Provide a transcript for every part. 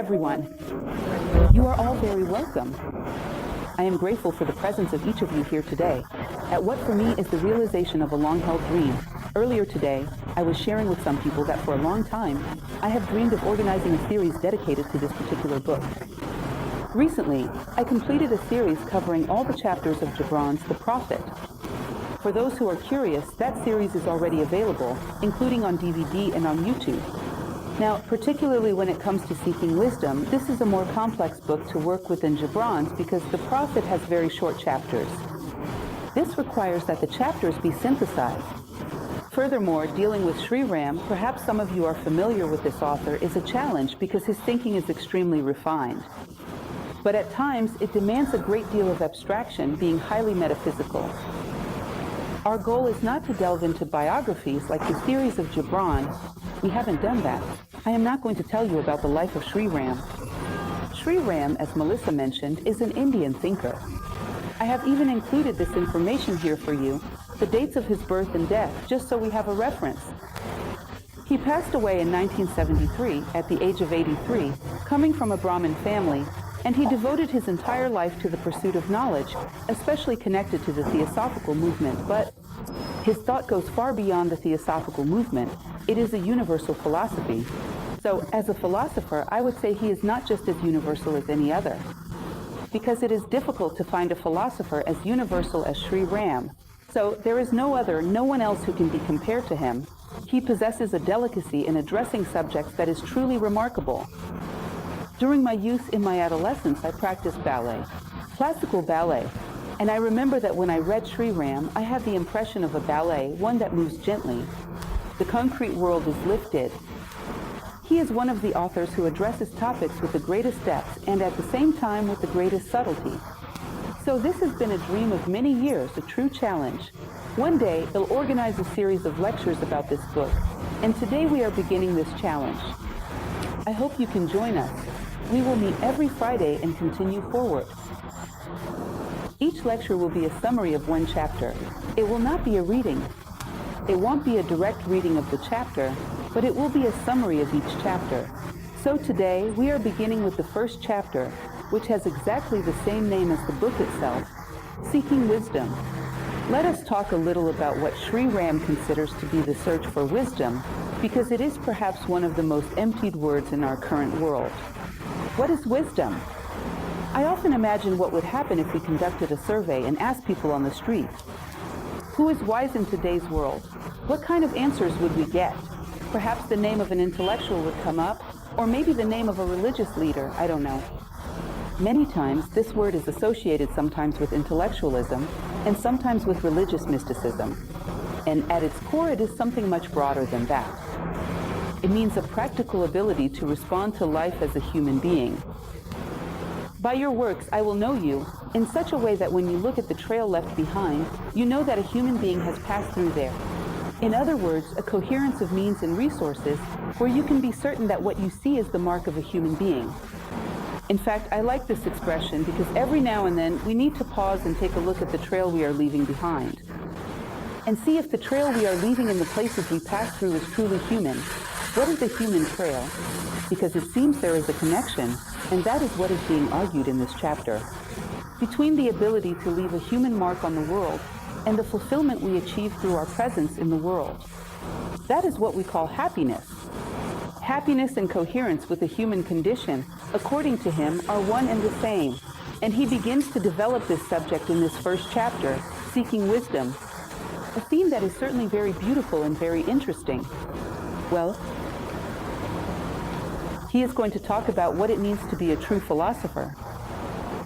everyone. You are all very welcome. I am grateful for the presence of each of you here today, at what for me is the realization of a long-held dream. Earlier today, I was sharing with some people that for a long time, I have dreamed of organizing a series dedicated to this particular book. Recently, I completed a series covering all the chapters of Gibran's The Prophet. For those who are curious, that series is already available, including on DVD and on YouTube. Now, particularly when it comes to seeking wisdom, this is a more complex book to work with than Gibran's because The Prophet has very short chapters. This requires that the chapters be synthesized. Furthermore, dealing with Sri Ram, perhaps some of you are familiar with this author, is a challenge because his thinking is extremely refined. But at times, it demands a great deal of abstraction, being highly metaphysical. Our goal is not to delve into biographies like the series of Gibran. We haven't done that. I am not going to tell you about the life of Sri Ram. Sri Ram, as Melissa mentioned, is an Indian thinker. I have even included this information here for you, the dates of his birth and death, just so we have a reference. He passed away in 1973 at the age of 83, coming from a Brahmin family, and he devoted his entire life to the pursuit of knowledge, especially connected to the Theosophical movement. But his thought goes far beyond the Theosophical movement. It is a universal philosophy. So, as a philosopher, I would say he is not just as universal as any other, because it is difficult to find a philosopher as universal as Sri Ram. So, there is no one else who can be compared to him. He possesses a delicacy in addressing subjects that is truly remarkable. During my youth in my adolescence, I practiced ballet, classical ballet, and I remember that when I read Sri Ram, I had the impression of a ballet, one that moves gently. The concrete world is lifted. He is one of the authors who addresses topics with the greatest depth and at the same time with the greatest subtlety. So this has been a dream of many years, a true challenge. One day, he'll organize a series of lectures about this book, and today we are beginning this challenge. I hope you can join us. We will meet every Friday and continue forward. Each lecture will be a summary of one chapter. It will not be a reading. It won't be a direct reading of the chapter, but it will be a summary of each chapter. So today, we are beginning with the first chapter, which has exactly the same name as the book itself, Seeking Wisdom. Let us talk a little about what Sri Ram considers to be the search for wisdom, because it is perhaps one of the most emptied words in our current world. What is wisdom? I often imagine what would happen if we conducted a survey and asked people on the street, who is wise in today's world? What kind of answers would we get? Perhaps the name of an intellectual would come up, or maybe the name of a religious leader, I don't know. Many times, this word is associated sometimes with intellectualism and sometimes with religious mysticism. And at its core, it is something much broader than that. It means a practical ability to respond to life as a human being. By your works, I will know you in such a way that when you look at the trail left behind, you know that a human being has passed through there. In other words, a coherence of means and resources where you can be certain that what you see is the mark of a human being. In fact, I like this expression because every now and then we need to pause and take a look at the trail we are leaving behind and see if the trail we are leaving in the places we pass through is truly human. What is a human trail? Because it seems there is a connection, and that is what is being argued in this chapter, between the ability to leave a human mark on the world and the fulfillment we achieve through our presence in the world. That is what we call happiness. Happiness and coherence with the human condition, according to him, are one and the same. And he begins to develop this subject in this first chapter, Seeking Wisdom, a theme that is certainly very beautiful and very interesting. Well, he is going to talk about what it means to be a true philosopher.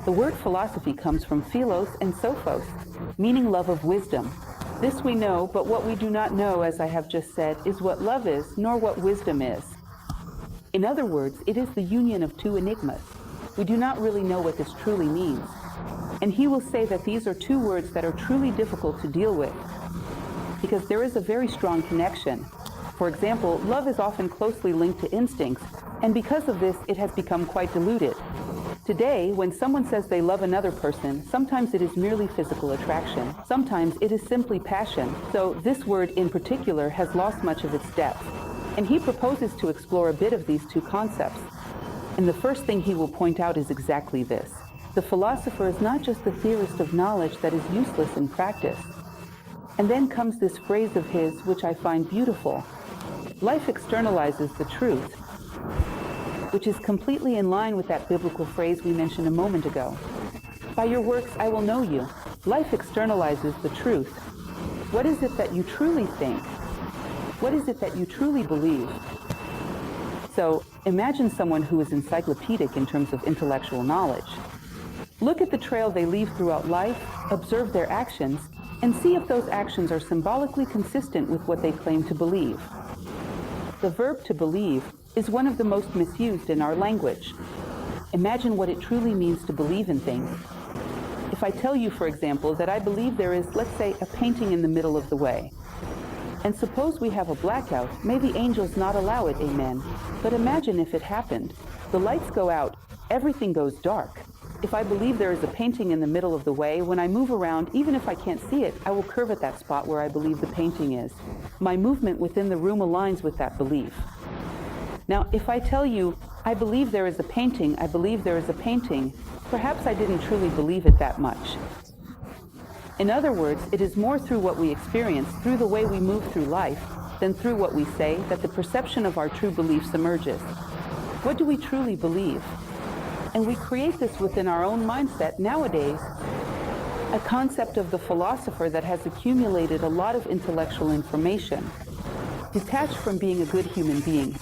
The word philosophy comes from philos and sophos, meaning love of wisdom. This we know, but what we do not know, as I have just said, is what love is, nor what wisdom is. In other words, it is the union of two enigmas. We do not really know what this truly means. And he will say that these are two words that are truly difficult to deal with, because there is a very strong connection. For example, love is often closely linked to instincts, and because of this, it has become quite diluted. Today, when someone says they love another person, sometimes it is merely physical attraction. Sometimes it is simply passion. So this word in particular has lost much of its depth. And he proposes to explore a bit of these two concepts. And the first thing he will point out is exactly this. The philosopher is not just the theorist of knowledge that is useless in practice. And then comes this phrase of his, which I find beautiful. Life externalizes the truth, which is completely in line with that biblical phrase we mentioned a moment ago. By your works I will know you. Life externalizes the truth. What is it that you truly think? What is it that you truly believe? So, imagine someone who is encyclopedic in terms of intellectual knowledge. Look at the trail they leave throughout life, observe their actions, and see if those actions are symbolically consistent with what they claim to believe. The verb to believe is one of the most misused in our language. Imagine what it truly means to believe in things. If I tell you, for example, that I believe there is, let's say, a painting in the middle of the way, and suppose we have a blackout, may the angels not allow it, amen. But imagine if it happened. The lights go out, everything goes dark. If I believe there is a painting in the middle of the way, when I move around, even if I can't see it, I will curve at that spot where I believe the painting is. My movement within the room aligns with that belief. Now, if I tell you, I believe there is a painting, I believe there is a painting, perhaps I didn't truly believe it that much. In other words, it is more through what we experience, through the way we move through life, than through what we say, that the perception of our true beliefs emerges. What do we truly believe? And we create this within our own mindset nowadays, a concept of the philosopher that has accumulated a lot of intellectual information, detached from being a good human being.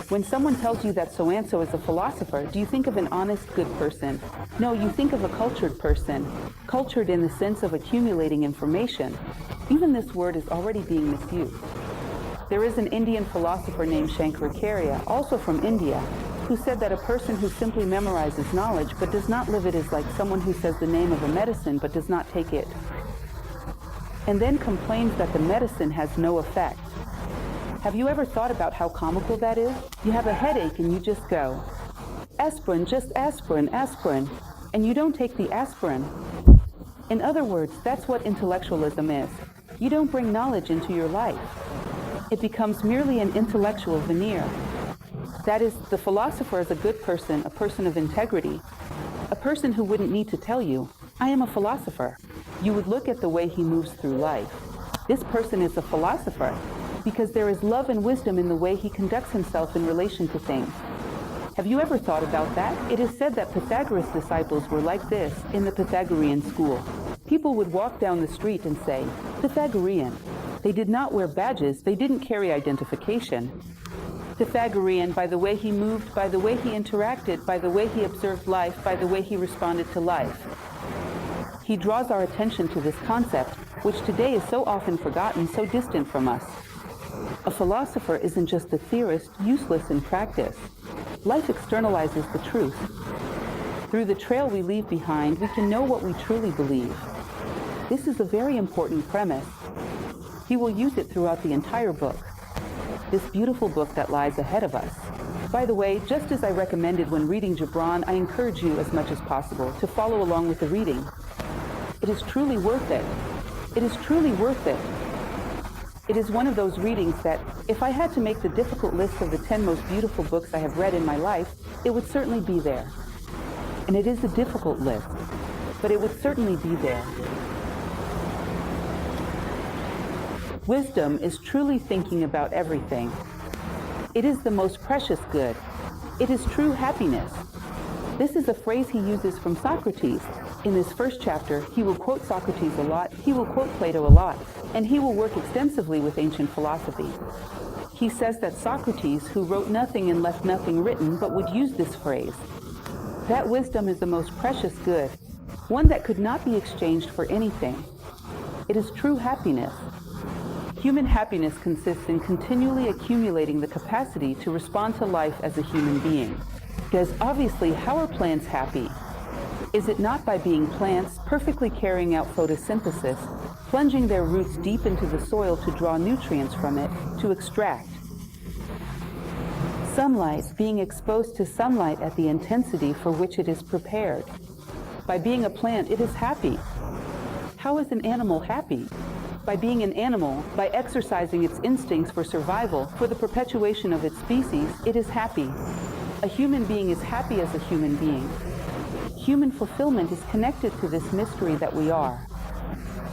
When someone tells you that so-and-so is a philosopher, do you think of an honest, good person? No, you think of a cultured person, cultured in the sense of accumulating information. Even this word is already being misused. There is an Indian philosopher named Shankaracharya, also from India, who said that a person who simply memorizes knowledge but does not live it is like someone who says the name of a medicine but does not take it, and then complains that the medicine has no effect. Have you ever thought about how comical that is? You have a headache and you just go, aspirin, just aspirin, aspirin, and you don't take the aspirin. In other words, that's what intellectualism is. You don't bring knowledge into your life. It becomes merely an intellectual veneer. That is, the philosopher is a good person, a person of integrity, a person who wouldn't need to tell you, I am a philosopher. You would look at the way he moves through life. This person is a philosopher because there is love and wisdom in the way he conducts himself in relation to things. Have you ever thought about that? It is said that Pythagoras' disciples were like this in the Pythagorean school. People would walk down the street and say, Pythagorean. They did not wear badges, they didn't carry identification. Pythagorean by the way he moved, by the way he interacted, by the way he observed life, by the way he responded to life. He draws our attention to this concept, which today is so often forgotten, so distant from us. A philosopher isn't just a theorist, useless in practice. Life externalizes the truth. Through the trail we leave behind, we can know what we truly believe. This is a very important premise. He will use it throughout the entire book. This beautiful book that lies ahead of us. By the way, just as I recommended when reading Gibran, I encourage you as much as possible to follow along with the reading. It is truly worth it. It is truly worth it. It is one of those readings that, if I had to make the difficult list of the 10 most beautiful books I have read in my life, it would certainly be there. And it is a difficult list, but it would certainly be there. Wisdom is truly thinking about everything. It is the most precious good. It is true happiness. This is a phrase he uses from Socrates. In this first chapter, he will quote Socrates a lot, he will quote Plato a lot, and he will work extensively with ancient philosophy. He says that Socrates, who wrote nothing and left nothing written, but would use this phrase. That wisdom is the most precious good, one that could not be exchanged for anything. It is true happiness. Human happiness consists in continually accumulating the capacity to respond to life as a human being. Because obviously, how are plants happy? Is it not by being plants, perfectly carrying out photosynthesis, plunging their roots deep into the soil to draw nutrients from it, to extract? Sunlight, being exposed to sunlight at the intensity for which it is prepared. By being a plant, it is happy. How is an animal happy? By being an animal, by exercising its instincts for survival, for the perpetuation of its species, it is happy. A human being is happy as a human being. Human fulfillment is connected to this mystery that we are,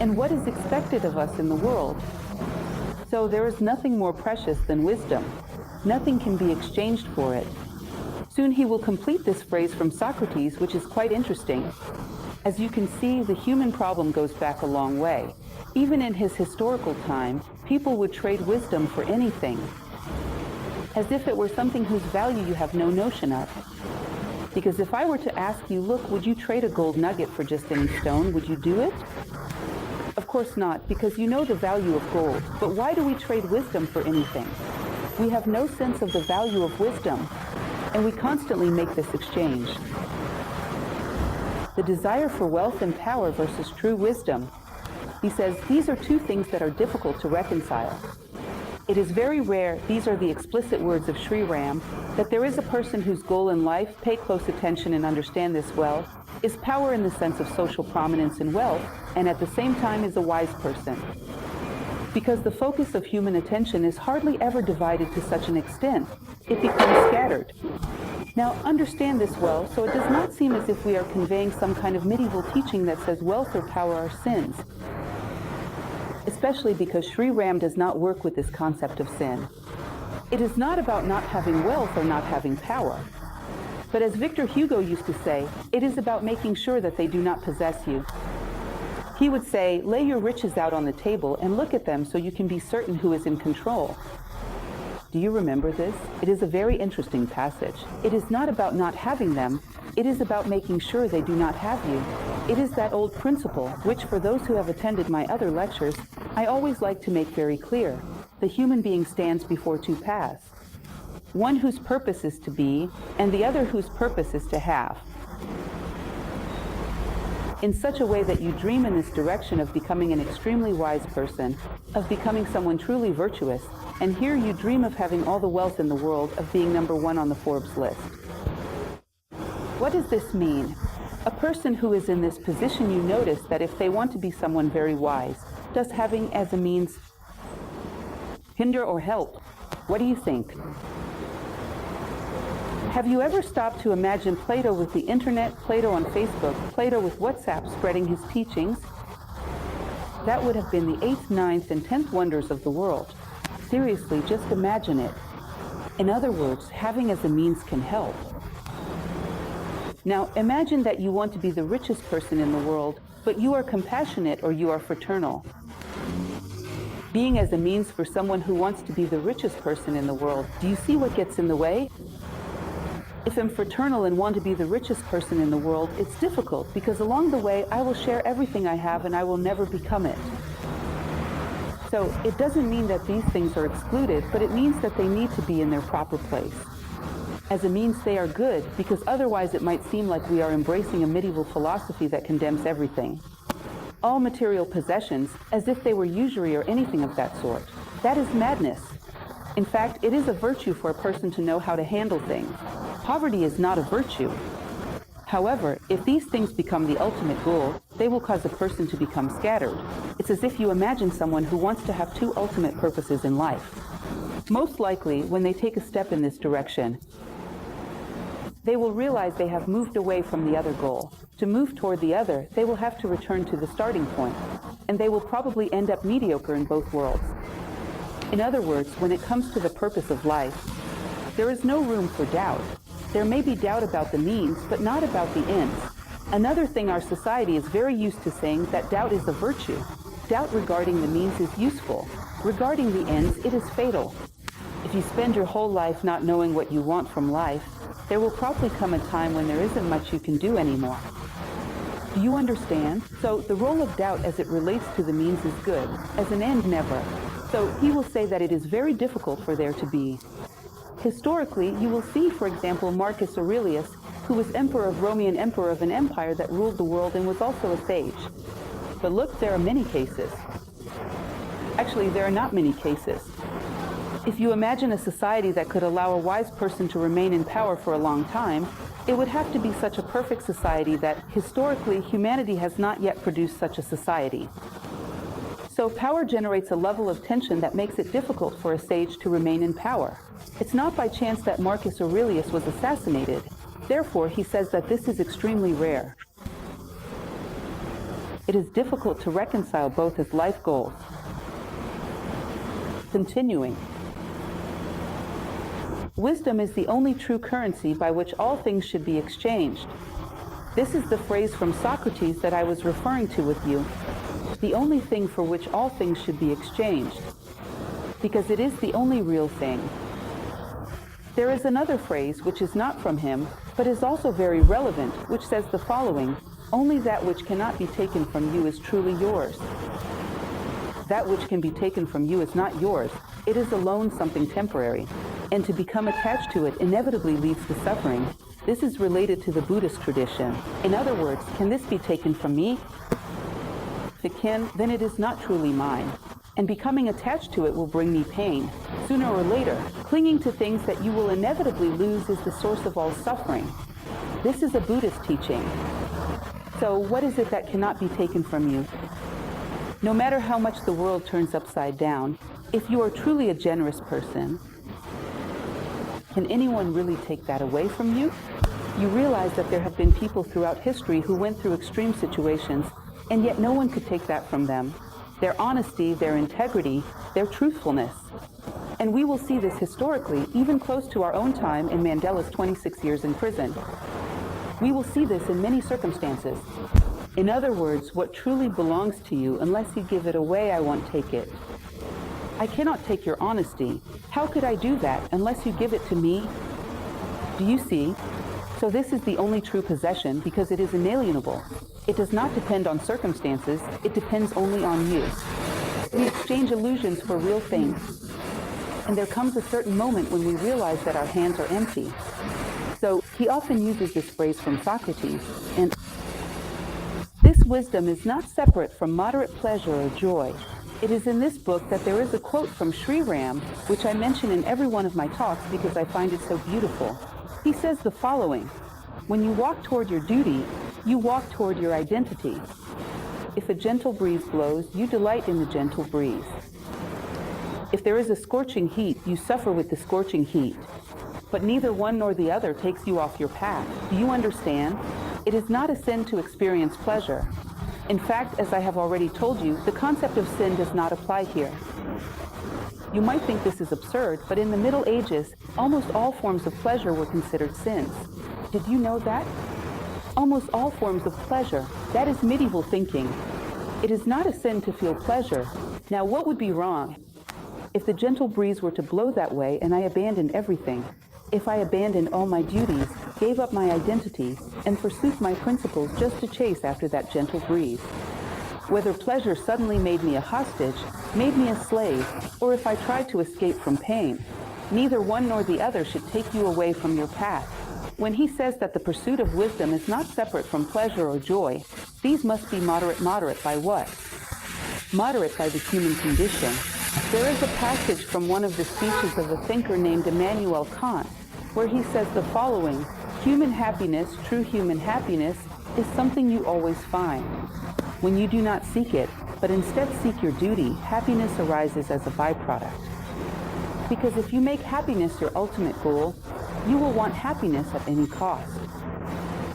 and what is expected of us in the world. So there is nothing more precious than wisdom. Nothing can be exchanged for it. Soon he will complete this phrase from Socrates, which is quite interesting. As you can see, the human problem goes back a long way. Even in his historical time, people would trade wisdom for anything, as if it were something whose value you have no notion of. Because if I were to ask you, look, would you trade a gold nugget for just any stone? Would you do it? Of course not, because you know the value of gold. But why do we trade wisdom for anything? We have no sense of the value of wisdom, and we constantly make this exchange. The desire for wealth and power versus true wisdom. He says these are two things that are difficult to reconcile. It is very rare, these are the explicit words of Sri Ram, that there is a person whose goal in life, pay close attention and understand this well, is power in the sense of social prominence and wealth, and at the same time is a wise person. Because the focus of human attention is hardly ever divided to such an extent, it becomes scattered. Now understand this well, so it does not seem as if we are conveying some kind of medieval teaching that says wealth or power are sins. Especially because Sri Ram does not work with this concept of sin. It is not about not having wealth or not having power. But as Victor Hugo used to say, it is about making sure that they do not possess you. He would say, lay your riches out on the table and look at them so you can be certain who is in control. Do you remember this? It is a very interesting passage. It is not about not having them. It is about making sure they do not have you. It is that old principle, which for those who have attended my other lectures, I always like to make very clear. The human being stands before two paths. One whose purpose is to be, and the other whose purpose is to have. In such a way that you dream in this direction of becoming an extremely wise person, of becoming someone truly virtuous, and here you dream of having all the wealth in the world, of being number one on the Forbes list. What does this mean? A person who is in this position, you notice that if they want to be someone very wise, does having as a means hinder or help? What do you think? Have you ever stopped to imagine Plato with the internet, Plato on Facebook, Plato with WhatsApp spreading his teachings? That would have been the 8th, 9th, and 10th wonders of the world. Seriously, just imagine it. In other words, having as a means can help. Now, imagine that you want to be the richest person in the world, but you are compassionate or you are fraternal. Being as a means for someone who wants to be the richest person in the world, do you see what gets in the way? If I'm fraternal and want to be the richest person in the world, it's difficult because along the way I will share everything I have and I will never become it. So it doesn't mean that these things are excluded, but it means that they need to be in their proper place. As a means they are good, because otherwise it might seem like we are embracing a medieval philosophy that condemns everything. All material possessions, as if they were usury or anything of that sort. That is madness. In fact, it is a virtue for a person to know how to handle things. Poverty is not a virtue. However, if these things become the ultimate goal, they will cause a person to become scattered. It's as if you imagine someone who wants to have two ultimate purposes in life. Most likely, when they take a step in this direction, they will realize they have moved away from the other goal. To move toward the other, they will have to return to the starting point, and they will probably end up mediocre in both worlds. In other words, when it comes to the purpose of life, there is no room for doubt. There may be doubt about the means, but not about the ends. Another thing our society is very used to saying that doubt is a virtue. Doubt regarding the means is useful. Regarding the ends, it is fatal. If you spend your whole life not knowing what you want from life, there will probably come a time when there isn't much you can do anymore. Do you understand? So the role of doubt as it relates to the means is good, as an end never. So he will say that it is very difficult for there to be. Historically, you will see, for example, Marcus Aurelius, who was emperor of Rome and emperor of an empire that ruled the world and was also a sage. But look, there are many cases. Actually, there are not many cases. If you imagine a society that could allow a wise person to remain in power for a long time, it would have to be such a perfect society that, historically, humanity has not yet produced such a society. So So power generates a level of tension that makes it difficult for a sage to remain in power. It's not by chance that Marcus Aurelius was assassinated. Therefore, he says that this is extremely rare. It is difficult to reconcile both as life goals. Continuing. Wisdom is the only true currency by which all things should be exchanged. This is the phrase from Socrates that I was referring to with you. The only thing for which all things should be exchanged. Because it is the only real thing. There is another phrase which is not from him, but is also very relevant, which says the following: only that which cannot be taken from you is truly yours. That which can be taken from you is not yours. It is alone something temporary. And to become attached to it inevitably leads to suffering. This is related to the Buddhist tradition. In other words, can this be taken from me? If it can, then it is not truly mine. And becoming attached to it will bring me pain. Sooner or later, clinging to things that you will inevitably lose is the source of all suffering. This is a Buddhist teaching. So what is it that cannot be taken from you? No matter how much the world turns upside down, if you are truly a generous person, can anyone really take that away from you? You realize that there have been people throughout history who went through extreme situations, and yet no one could take that from them. Their honesty, their integrity, their truthfulness. And we will see this historically, even close to our own time in Mandela's 26 years in prison. We will see this in many circumstances. In other words, what truly belongs to you, unless you give it away, I won't take it. I cannot take your honesty. How could I do that unless you give it to me? Do you see? So this is the only true possession because it is inalienable. It does not depend on circumstances. It depends only on you. We exchange illusions for real things. And there comes a certain moment when we realize that our hands are empty. So he often uses this phrase from Socrates, and this wisdom is not separate from moderate pleasure or joy. It is in this book that there is a quote from Sri Ram, which I mention in every one of my talks because I find it so beautiful. He says the following: when you walk toward your duty, you walk toward your identity. If a gentle breeze blows, you delight in the gentle breeze. If there is a scorching heat, you suffer with the scorching heat. But neither one nor the other takes you off your path. Do you understand? It is not a sin to experience pleasure. In fact, as I have already told you, the concept of sin does not apply here. You might think this is absurd, but in the Middle Ages, almost all forms of pleasure were considered sins. Did you know that? Almost all forms of pleasure. That is medieval thinking. It is not a sin to feel pleasure. Now, what would be wrong? If the gentle breeze were to blow that way and I abandoned everything, if I abandoned all my duties, gave up my identity, and forsook my principles just to chase after that gentle breeze. Whether pleasure suddenly made me a hostage, made me a slave, or if I tried to escape from pain, neither one nor the other should take you away from your path. When he says that the pursuit of wisdom is not separate from pleasure or joy, these must be moderate by what? Moderate by the human condition. There is a passage from one of the speeches of a thinker named Immanuel Kant, where he says the following: human happiness, true human happiness, is something you always find. When you do not seek it, but instead seek your duty, happiness arises as a byproduct. Because if you make happiness your ultimate goal, you will want happiness at any cost.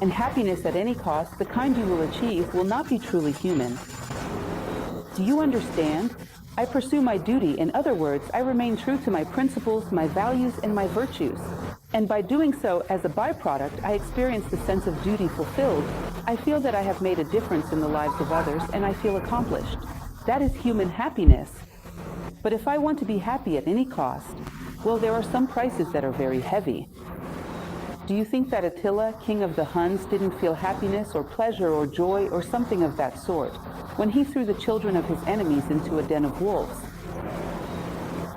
And happiness at any cost, the kind you will achieve, will not be truly human. Do you understand? I pursue my duty. In other words, I remain true to my principles, my values, and my virtues. And by doing so, as a byproduct, I experience the sense of duty fulfilled. I feel that I have made a difference in the lives of others, and I feel accomplished. That is human happiness. But if I want to be happy at any cost, well, there are some prices that are very heavy. Do you think that Attila, king of the Huns, didn't feel happiness or pleasure or joy or something of that sort when he threw the children of his enemies into a den of wolves?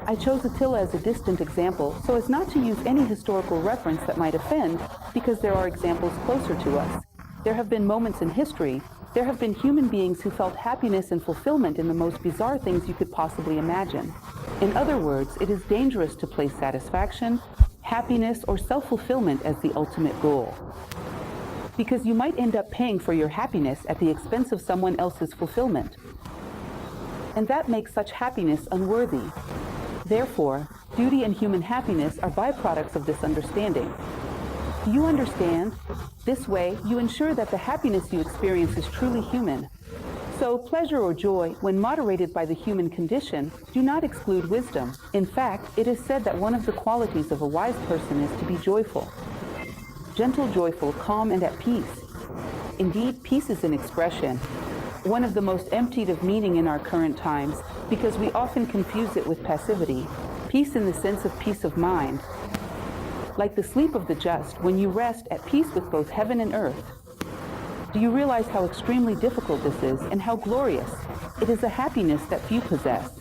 I chose Attila as a distant example so as not to use any historical reference that might offend, because there are examples closer to us. There have been moments in history, there have been human beings who felt happiness and fulfillment in the most bizarre things you could possibly imagine. In other words, it is dangerous to place satisfaction, happiness, or self-fulfillment as the ultimate goal. Because you might end up paying for your happiness at the expense of someone else's fulfillment. and that makes such happiness unworthy. Therefore, duty and human happiness are byproducts of this understanding. Do you understand? This way, you ensure that the happiness you experience is truly human. So, pleasure or joy, when moderated by the human condition, do not exclude wisdom. In fact, it is said that one of the qualities of a wise person is to be joyful. Gentle, joyful, calm, and at peace. Indeed, peace is an expression, one of the most emptied of meaning in our current times, because we often confuse it with passivity. Peace in the sense of peace of mind. Like the sleep of the just, when you rest at peace with both heaven and earth. Do you realize how extremely difficult this is and how glorious? It is a happiness that few possess.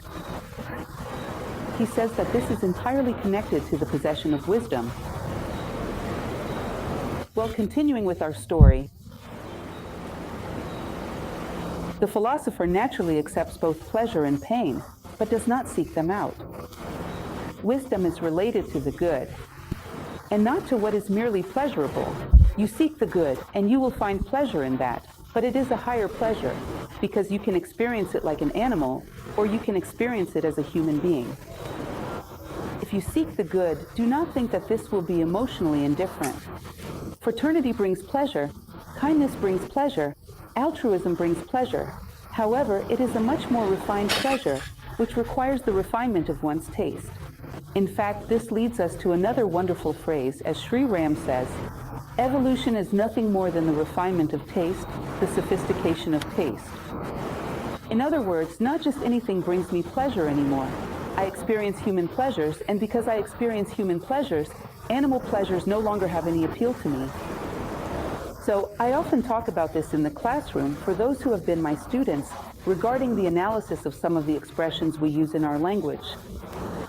He says that this is entirely connected to the possession of wisdom. Well, continuing with our story, the philosopher naturally accepts both pleasure and pain, but does not seek them out. Wisdom is related to the good, and not to what is merely pleasurable. You seek the good, and you will find pleasure in that, but it is a higher pleasure, because you can experience it like an animal, or you can experience it as a human being. If you seek the good, do not think that this will be emotionally indifferent. Fraternity brings pleasure, kindness brings pleasure, altruism brings pleasure. However, it is a much more refined pleasure, which requires the refinement of one's taste. In fact, this leads us to another wonderful phrase, as Sri Ram says, evolution is nothing more than the refinement of taste, the sophistication of taste. In other words, not just anything brings me pleasure anymore. I experience human pleasures, and because I experience human pleasures, animal pleasures no longer have any appeal to me. So I often talk about this in the classroom for those who have been my students regarding the analysis of some of the expressions we use in our language.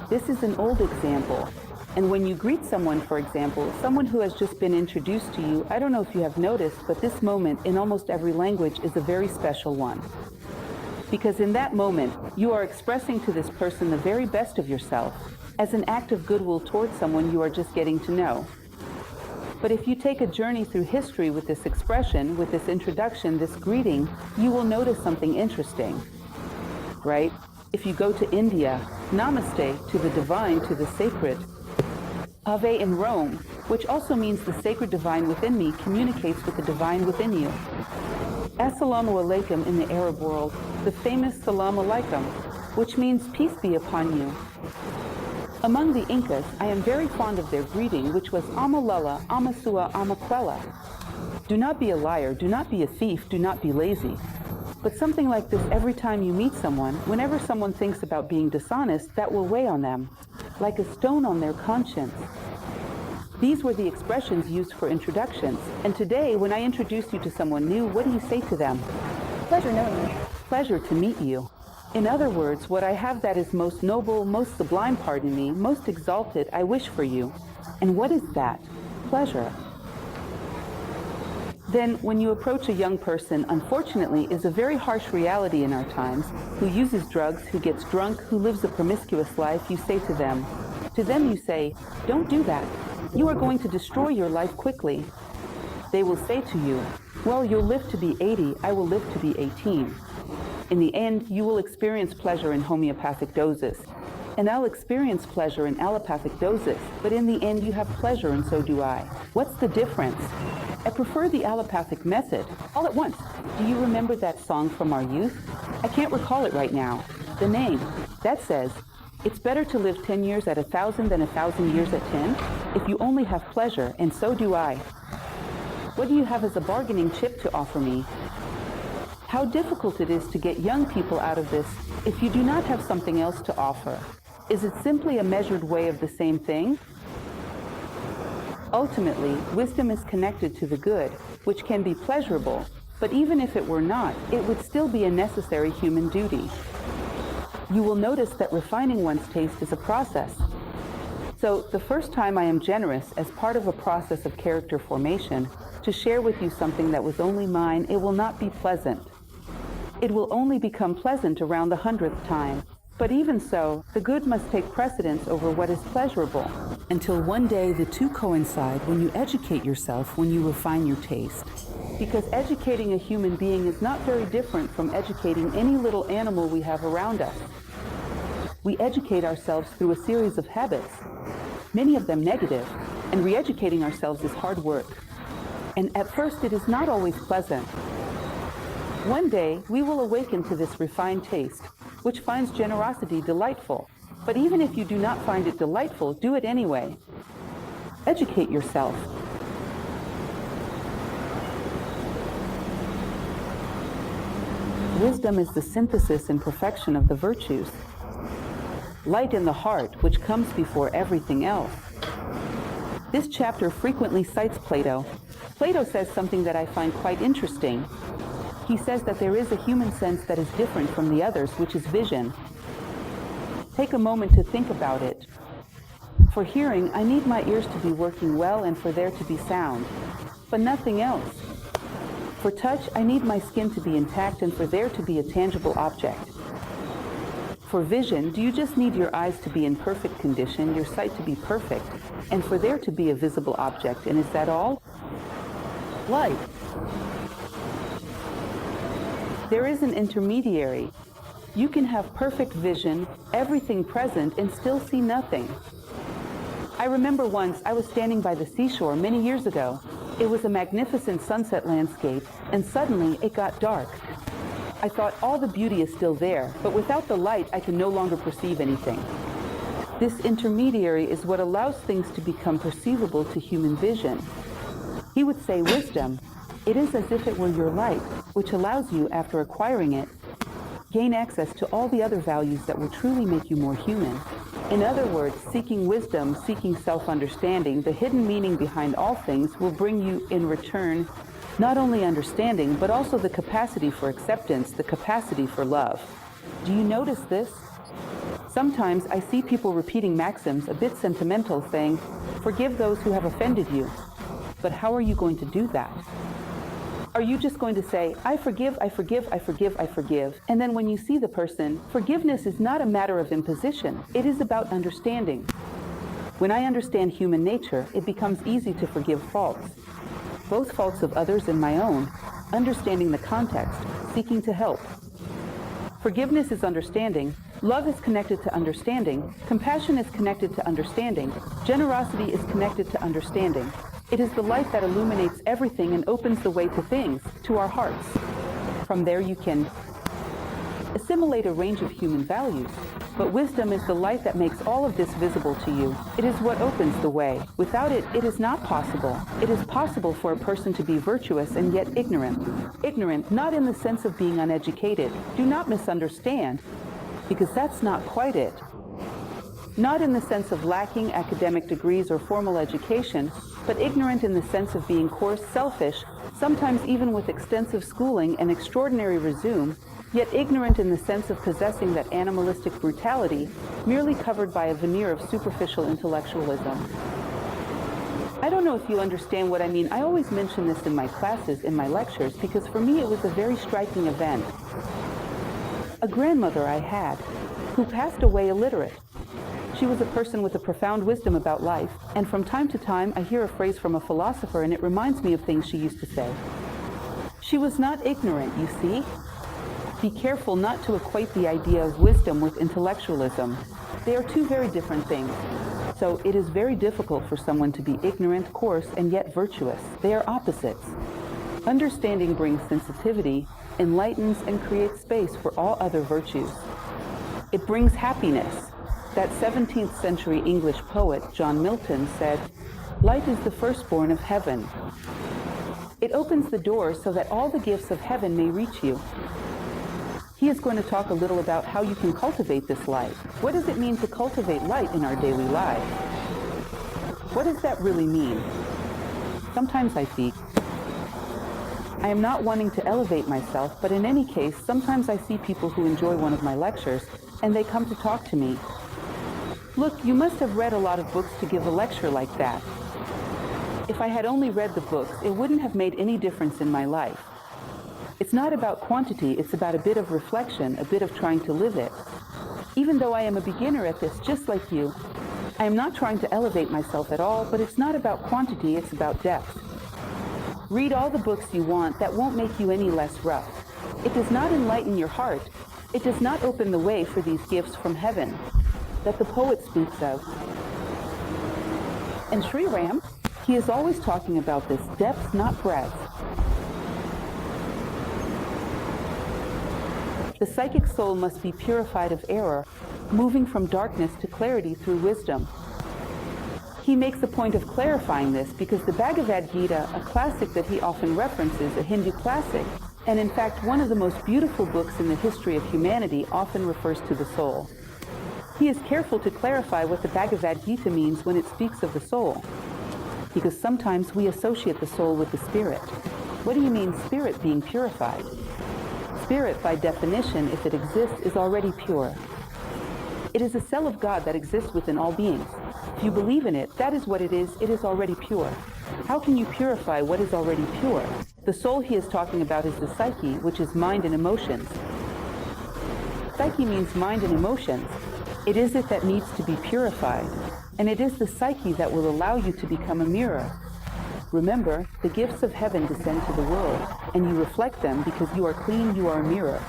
This is an old example. And when you greet someone, for example, someone who has just been introduced to you, I don't know if you have noticed, but this moment in almost every language is a very special one. Because in that moment, you are expressing to this person the very best of yourself, as an act of goodwill towards someone you are just getting to know. But if you take a journey through history with this expression, with this introduction, this greeting, you will notice something interesting, right? If you go to India, namaste to the divine, to the sacred. Ave in Rome, which also means the sacred divine within me communicates with the divine within you. Assalamu alaikum in the Arab world, the famous salam alaikum, which means peace be upon you. Among the Incas, I am very fond of their greeting, which was Amalala, Amasua, Amaquela. Do not be a liar, do not be a thief, do not be lazy. But something like this every time you meet someone, whenever someone thinks about being dishonest, that will weigh on them, like a stone on their conscience. These were the expressions used for introductions, and today, when I introduce you to someone new, what do you say to them? Pleasure knowing you. Pleasure to meet you. In other words, what I have that is most noble, most sublime part in me, most exalted, I wish for you. And what is that? Pleasure. Then, when you approach a young person, unfortunately, is a very harsh reality in our times, who uses drugs, who gets drunk, who lives a promiscuous life, you say to them, you say, don't do that. You are going to destroy your life quickly. They will say to you, well, you'll live to be 80, I will live to be 18. In the end, you will experience pleasure in homeopathic doses, and I'll experience pleasure in allopathic doses, but in the end you have pleasure and so do I. What's the difference? I prefer the allopathic method. All at once, do you remember that song from our youth? I can't recall it right now. The name, that says, it's better to live 10 years at 1,000 than 1,000 years at 10, if you only have pleasure, and so do I. What do you have as a bargaining chip to offer me? How difficult it is to get young people out of this if you do not have something else to offer. Is it simply a measured way of the same thing? Ultimately, wisdom is connected to the good, which can be pleasurable, but even if it were not, it would still be a necessary human duty. You will notice that refining one's taste is a process. So, the first time I am generous as part of a process of character formation, to share with you something that was only mine, it will not be pleasant. It will only become pleasant around the 100th time. But even so, the good must take precedence over what is pleasurable. Until one day the two coincide when you educate yourself, when you refine your taste. Because educating a human being is not very different from educating any little animal we have around us. We educate ourselves through a series of habits, many of them negative, and re-educating ourselves is hard work. And at first it is not always pleasant. One day we will awaken to this refined taste, which finds generosity delightful. But even if you do not find it delightful, do it anyway. Educate yourself. Wisdom is the synthesis and perfection of the virtues. Light in the heart, which comes before everything else. This chapter frequently cites Plato. Plato says something that I find quite interesting. He says that there is a human sense that is different from the others, which is vision. Take a moment to think about it. For hearing, I need my ears to be working well and for there to be sound, but nothing else. For touch, I need my skin to be intact and for there to be a tangible object. For vision, do you just need your eyes to be in perfect condition, your sight to be perfect, and for there to be a visible object, and is that all? Light. There is an intermediary. You can have perfect vision, everything present, and still see nothing. I remember once I was standing by the seashore many years ago. It was a magnificent sunset landscape, and suddenly it got dark. I thought all the beauty is still there, but without the light I can no longer perceive anything. This intermediary is what allows things to become perceivable to human vision. He would say wisdom. It is as if it were your light, which allows you, after acquiring it, gain access to all the other values that will truly make you more human. In other words, seeking wisdom, seeking self-understanding, the hidden meaning behind all things will bring you in return not only understanding, but also the capacity for acceptance, the capacity for love. Do you notice this? Sometimes I see people repeating maxims, a bit sentimental, saying, "Forgive those who have offended you." But how are you going to do that? Are you just going to say, "I forgive, I forgive, I forgive, I forgive," and then when you see the person, forgiveness is not a matter of imposition, it is about understanding. When I understand human nature, it becomes easy to forgive faults, both faults of others and my own, understanding the context, seeking to help. Forgiveness is understanding, love is connected to understanding, compassion is connected to understanding, generosity is connected to understanding. It is the light that illuminates everything and opens the way to things, to our hearts. From there you can assimilate a range of human values. But wisdom is the light that makes all of this visible to you. It is what opens the way. Without it, it is not possible. It is possible for a person to be virtuous and yet ignorant. Ignorant, not in the sense of being uneducated. Do not misunderstand, because that's not quite it. Not in the sense of lacking academic degrees or formal education, but ignorant in the sense of being coarse, selfish, sometimes even with extensive schooling and extraordinary resume, yet ignorant in the sense of possessing that animalistic brutality, merely covered by a veneer of superficial intellectualism. I don't know if you understand what I mean. I always mention this in my classes, in my lectures, because for me it was a very striking event. A grandmother I had, who passed away illiterate. She was a person with a profound wisdom about life, and from time to time I hear a phrase from a philosopher and it reminds me of things she used to say. She was not ignorant, you see. Be careful not to equate the idea of wisdom with intellectualism. They are two very different things. So it is very difficult for someone to be ignorant, coarse, and yet virtuous. They are opposites. Understanding brings sensitivity, enlightens, and creates space for all other virtues. It brings happiness. That 17th century English poet, John Milton, said, "Light is the firstborn of heaven." It opens the door so that all the gifts of heaven may reach you. He is going to talk a little about how you can cultivate this light. What does it mean to cultivate light in our daily lives? What does that really mean? Sometimes I think, I am not wanting to elevate myself, but in any case, sometimes I see people who enjoy one of my lectures, and they come to talk to me. Look, you must have read a lot of books to give a lecture like that. If I had only read the books, it wouldn't have made any difference in my life. It's not about quantity, it's about a bit of reflection, a bit of trying to live it. Even though I am a beginner at this, just like you, I am not trying to elevate myself at all, but it's not about quantity, it's about depth. Read all the books you want, that won't make you any less rough. It does not enlighten your heart. It does not open the way for these gifts from heaven that the poet speaks of. And Sri Ram, he is always talking about this depth, not breadth. The psychic soul must be purified of error, moving from darkness to clarity through wisdom. He makes a point of clarifying this because the Bhagavad Gita, a classic that he often references, a Hindu classic, and in fact one of the most beautiful books in the history of humanity, often refers to the soul. He is careful to clarify what the Bhagavad Gita means when it speaks of the soul, because sometimes we associate the soul with the spirit. What do you mean, spirit being purified? Spirit, by definition, if it exists, is already pure. It is a cell of God that exists within all beings. If you believe in it, that is what it is already pure. How can you purify what is already pure? The soul he is talking about is the psyche, which is mind and emotions. Psyche means mind and emotions. It is it that needs to be purified, and it is the psyche that will allow you to become a mirror. Remember, the gifts of heaven descend to the world, and you reflect them because you are clean, you are a mirror.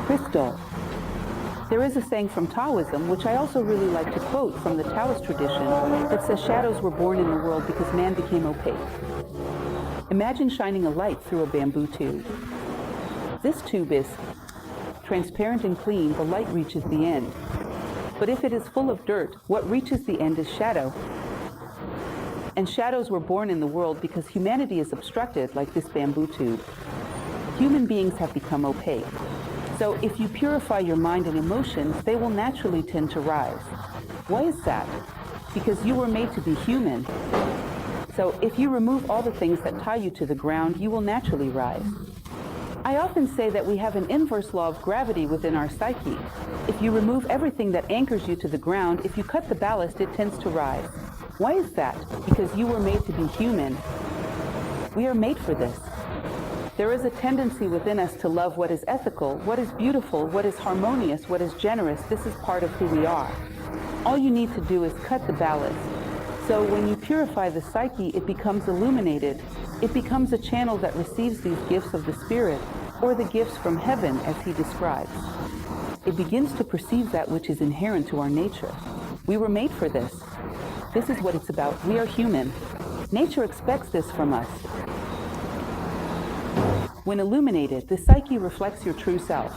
Crystal. There is a saying from Taoism, which I also really like to quote from the Taoist tradition, that says shadows were born in the world because man became opaque. Imagine shining a light through a bamboo tube. This tube is transparent and clean, the light reaches the end. But if it is full of dirt, what reaches the end is shadow. And shadows were born in the world because humanity is obstructed like this bamboo tube. Human beings have become opaque. So if you purify your mind and emotions, they will naturally tend to rise. Why is that? Because you were made to be human. So if you remove all the things that tie you to the ground, you will naturally rise. I often say that we have an inverse law of gravity within our psyche. If you remove everything that anchors you to the ground, if you cut the ballast, it tends to rise. Why is that? Because you were made to be human. We are made for this. There is a tendency within us to love what is ethical, what is beautiful, what is harmonious, what is generous. This is part of who we are. All you need to do is cut the ballast. So when you purify the psyche, it becomes illuminated. It becomes a channel that receives these gifts of the Spirit, or the gifts from heaven, as he describes. It begins to perceive that which is inherent to our nature. We were made for this. This is what it's about. We are human. Nature expects this from us. When illuminated, the psyche reflects your true self.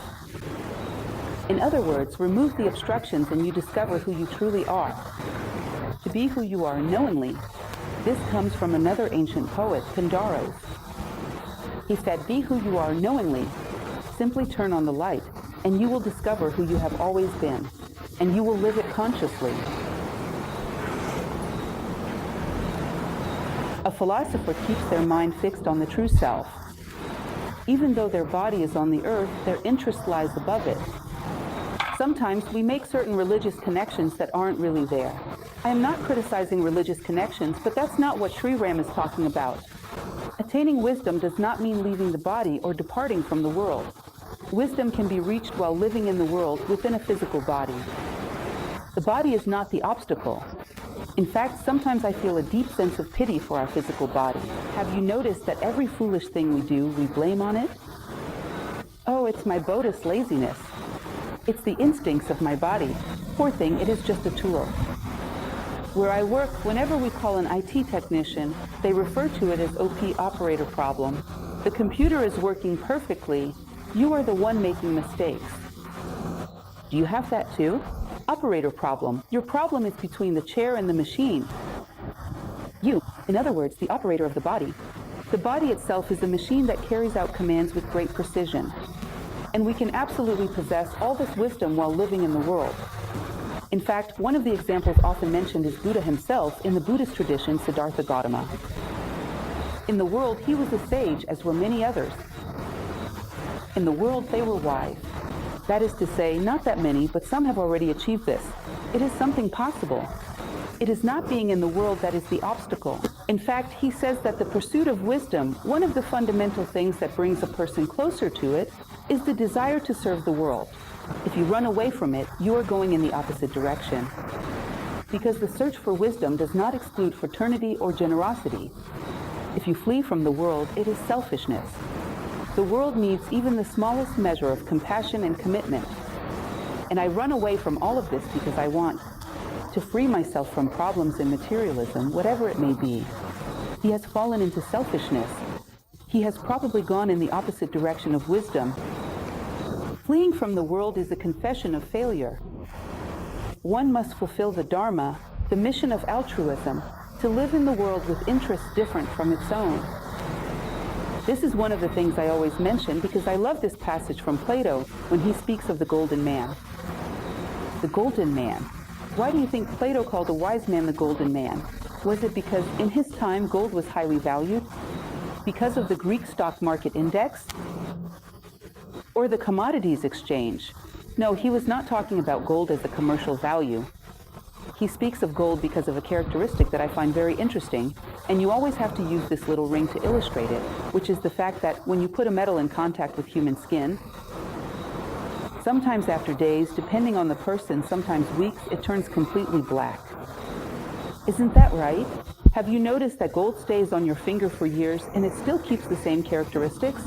In other words, remove the obstructions and you discover who you truly are. To be who you are knowingly. This comes from another ancient poet, Pindaros. He said, be who you are knowingly. Simply turn on the light, and you will discover who you have always been, and you will live it consciously. A philosopher keeps their mind fixed on the true self. Even though their body is on the earth, their interest lies above it. Sometimes we make certain religious connections that aren't really there. I am not criticizing religious connections, but that's not what Sri Ram is talking about. Attaining wisdom does not mean leaving the body or departing from the world. Wisdom can be reached while living in the world within a physical body. The body is not the obstacle. In fact, sometimes I feel a deep sense of pity for our physical body. Have you noticed that every foolish thing we do, we blame on it? Oh, it's my Buddhist laziness. It's the instincts of my body. Poor thing, it is just a tool. Where I work, whenever we call an IT technician, they refer to it as OP, operator problem. The computer is working perfectly. You are the one making mistakes. Do you have that too? Operator problem. Your problem is between the chair and the machine. You, in other words, the operator of the body. The body itself is a machine that carries out commands with great precision. And we can absolutely possess all this wisdom while living in the world. In fact, one of the examples often mentioned is Buddha himself in the Buddhist tradition, Siddhartha Gautama. In the world, he was a sage, as were many others. In the world, they were wise. That is to say, not that many, but some have already achieved this. It is something possible. It is not being in the world that is the obstacle. In fact, he says that the pursuit of wisdom, one of the fundamental things that brings a person closer to it, is the desire to serve the world. If you run away from it, you are going in the opposite direction. Because the search for wisdom does not exclude fraternity or generosity. If you flee from the world, it is selfishness. The world needs even the smallest measure of compassion and commitment. And I run away from all of this because I want to free myself from problems and materialism, whatever it may be. He has fallen into selfishness. He has probably gone in the opposite direction of wisdom. Fleeing from the world is a confession of failure. One must fulfill the Dharma, the mission of altruism, to live in the world with interests different from its own. This is one of the things I always mention because I love this passage from Plato when he speaks of the golden man. The golden man. Why do you think Plato called a wise man the golden man? Was it because in his time gold was highly valued? Because of the Greek stock market index? Or the commodities exchange? No, he was not talking about gold as a commercial value. He speaks of gold because of a characteristic that I find very interesting, and you always have to use this little ring to illustrate it, which is the fact that when you put a metal in contact with human skin, sometimes after days, depending on the person, sometimes weeks, it turns completely black. Isn't that right? Have you noticed that gold stays on your finger for years and it still keeps the same characteristics?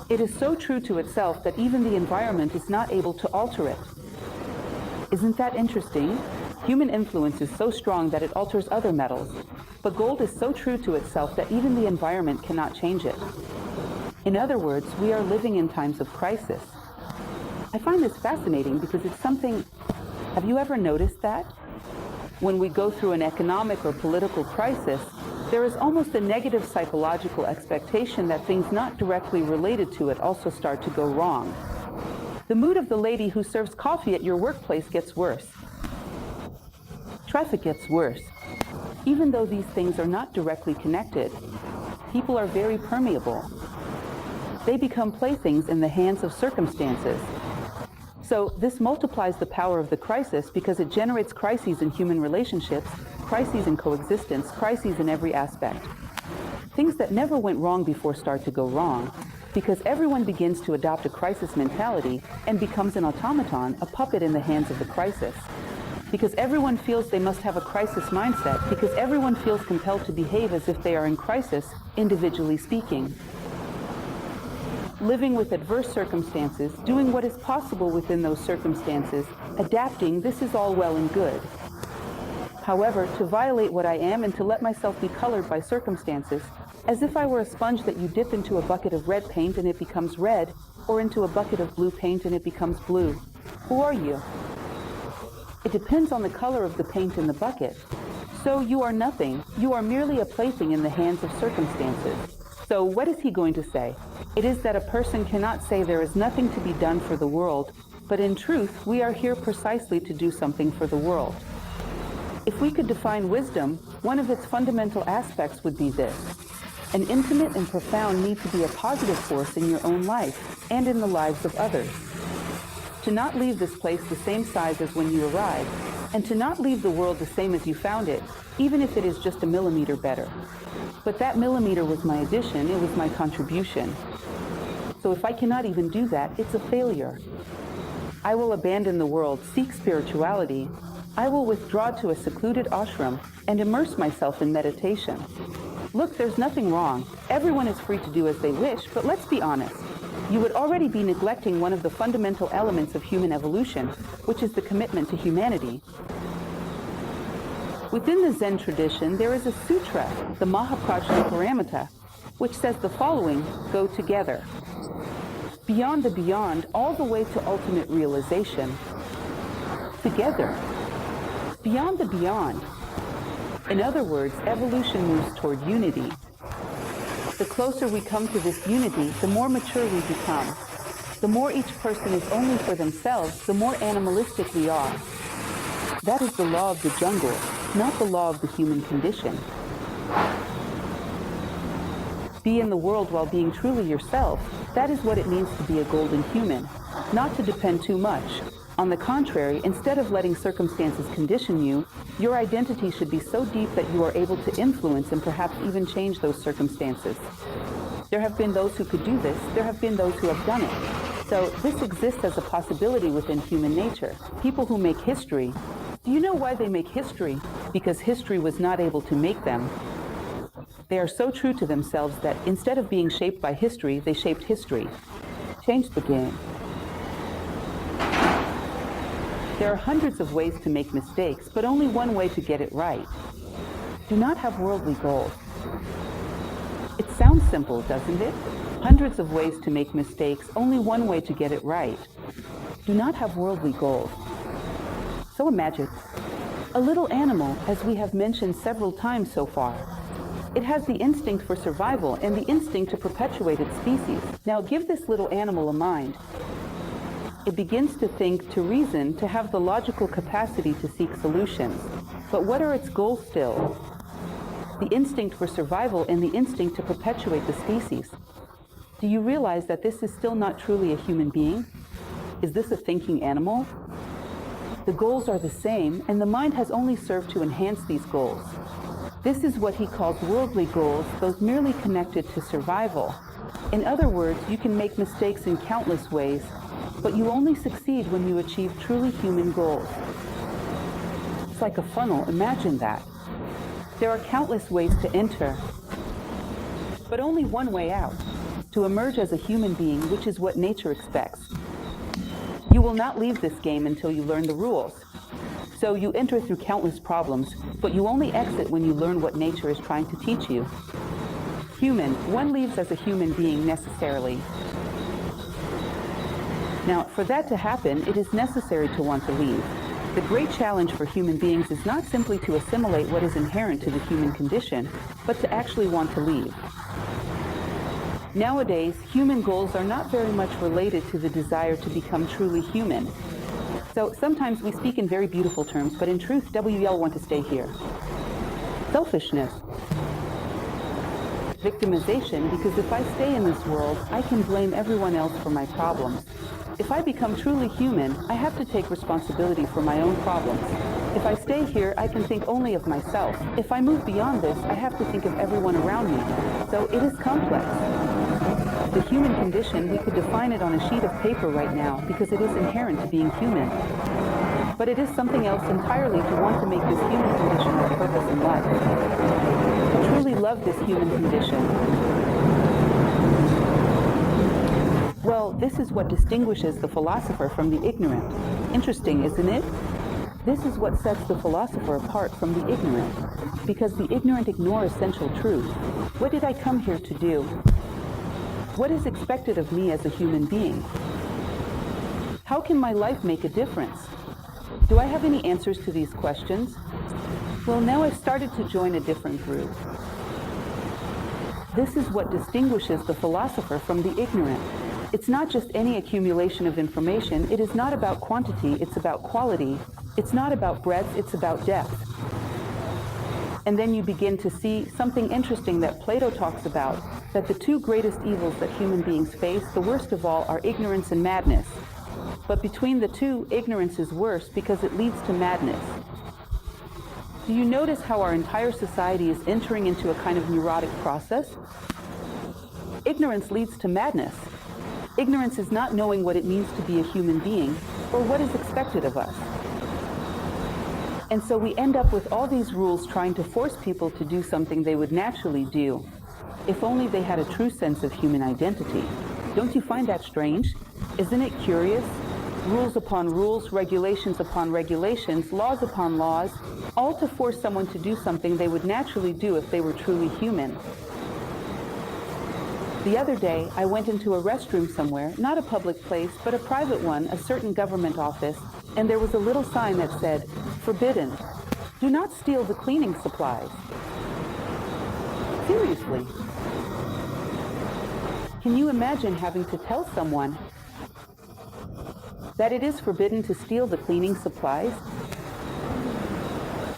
It is so true to itself that even the environment is not able to alter it. Isn't that interesting? Human influence is so strong that it alters other metals, but gold is so true to itself that even the environment cannot change it. In other words, we are living in times of crisis. I find this fascinating because it's something, have you ever noticed that? When we go through an economic or political crisis, there is almost a negative psychological expectation that things not directly related to it also start to go wrong. The mood of the lady who serves coffee at your workplace gets worse. Traffic gets worse. Even though these things are not directly connected, people are very permeable. They become playthings in the hands of circumstances. So this multiplies the power of the crisis because it generates crises in human relationships, crises in coexistence, crises in every aspect. Things that never went wrong before start to go wrong because everyone begins to adopt a crisis mentality and becomes an automaton, a puppet in the hands of the crisis. Because everyone feels they must have a crisis mindset, because everyone feels compelled to behave as if they are in crisis, individually speaking. Living with adverse circumstances, doing what is possible within those circumstances, adapting, this is all well and good. However, to violate what I am and to let myself be colored by circumstances, as if I were a sponge that you dip into a bucket of red paint and it becomes red, or into a bucket of blue paint and it becomes blue. Who are you? It depends on the color of the paint in the bucket. So you are nothing. You are merely a plaything in the hands of circumstances. So what is he going to say? It is that a person cannot say there is nothing to be done for the world, but in truth, we are here precisely to do something for the world. If we could define wisdom, one of its fundamental aspects would be this: an intimate and profound need to be a positive force in your own life and in the lives of others. To not leave this place the same size as when you arrived, and to not leave the world the same as you found it, even if it is just a millimeter better. But that millimeter was my addition, it was my contribution. So if I cannot even do that, it's a failure. I will abandon the world, seek spirituality. I will withdraw to a secluded ashram and immerse myself in meditation. Look, there's nothing wrong. Everyone is free to do as they wish, but let's be honest. You would already be neglecting one of the fundamental elements of human evolution, which is the commitment to humanity. Within the Zen tradition, there is a sutra, the Mahaprajna Paramita, which says the following: go together. Beyond the beyond, all the way to ultimate realization. Together. Beyond the beyond. In other words, evolution moves toward unity. The closer we come to this unity, the more mature we become. The more each person is only for themselves, the more animalistic we are. That is the law of the jungle, not the law of the human condition. Be in the world while being truly yourself. That is what it means to be a golden human. Not to depend too much. On the contrary, instead of letting circumstances condition you, your identity should be so deep that you are able to influence and perhaps even change those circumstances. There have been those who could do this. There have been those who have done it. So this exists as a possibility within human nature. People who make history, do you know why they make history? Because history was not able to make them. They are so true to themselves that instead of being shaped by history, they shaped history. Changed the game. There are hundreds of ways to make mistakes, but only one way to get it right. Do not have worldly goals. It sounds simple, doesn't it? Hundreds of ways to make mistakes, only one way to get it right. Do not have worldly goals. So imagine a little animal, as we have mentioned several times so far. It has the instinct for survival and the instinct to perpetuate its species. Now give this little animal a mind. It begins to think, to reason, to have the logical capacity to seek solutions. But what are its goals still? The instinct for survival and the instinct to perpetuate the species. Do you realize that this is still not truly a human being? Is this a thinking animal? The goals are the same, and the mind has only served to enhance these goals. This is what he calls worldly goals, those merely connected to survival. In other words, you can make mistakes in countless ways, but you only succeed when you achieve truly human goals. It's like a funnel, imagine that. There are countless ways to enter, but only one way out, to emerge as a human being, which is what nature expects. You will not leave this game until you learn the rules. So you enter through countless problems, but you only exit when you learn what nature is trying to teach you. Human, one leaves as a human being necessarily. Now, for that to happen, it is necessary to want to leave. The great challenge for human beings is not simply to assimilate what is inherent to the human condition, but to actually want to leave. Nowadays, human goals are not very much related to the desire to become truly human. So sometimes we speak in very beautiful terms, but in truth, WL want to stay here. Selfishness. Victimization, because if I stay in this world, I can blame everyone else for my problems. If I become truly human, I have to take responsibility for my own problems. If I stay here, I can think only of myself. If I move beyond this, I have to think of everyone around me. So it is complex. The human condition, we could define it on a sheet of paper right now because it is inherent to being human. But it is something else entirely to want to make this human condition our purpose in life. To truly love this human condition. Well, this is what distinguishes the philosopher from the ignorant. Interesting, isn't it? This is what sets the philosopher apart from the ignorant, because the ignorant ignore essential truth. What did I come here to do? What is expected of me as a human being? How can my life make a difference? Do I have any answers to these questions? Well, now I've started to join a different group. This is what distinguishes the philosopher from the ignorant. It's not just any accumulation of information. It is not about quantity, it's about quality. It's not about breadth, it's about depth. And then you begin to see something interesting that Plato talks about, that the two greatest evils that human beings face, the worst of all, are ignorance and madness. But between the two, ignorance is worse because it leads to madness. Do you notice how our entire society is entering into a kind of neurotic process? Ignorance leads to madness. Ignorance is not knowing what it means to be a human being or what is expected of us. And so we end up with all these rules trying to force people to do something they would naturally do, if only they had a true sense of human identity. Don't you find that strange? Isn't it curious? Rules upon rules, regulations upon regulations, laws upon laws, all to force someone to do something they would naturally do if they were truly human. The other day, I went into a restroom somewhere, not a public place, but a private one, a certain government office, and there was a little sign that said, "Forbidden. Do not steal the cleaning supplies." Seriously. Can you imagine having to tell someone that it is forbidden to steal the cleaning supplies?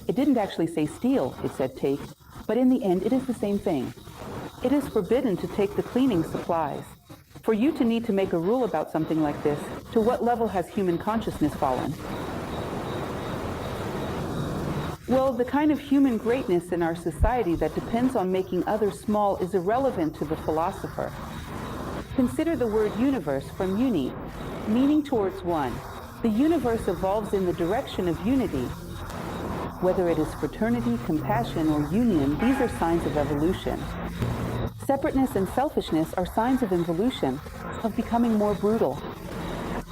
It didn't actually say steal, it said take, but in the end, it is the same thing. It is forbidden to take the cleaning supplies. For you to need to make a rule about something like this, to what level has human consciousness fallen? Well, the kind of human greatness in our society that depends on making others small is irrelevant to the philosopher. Consider the word universe from uni, meaning towards one. The universe evolves in the direction of unity. Whether it is fraternity, compassion, or union, these are signs of evolution. Separateness and selfishness are signs of involution, of becoming more brutal.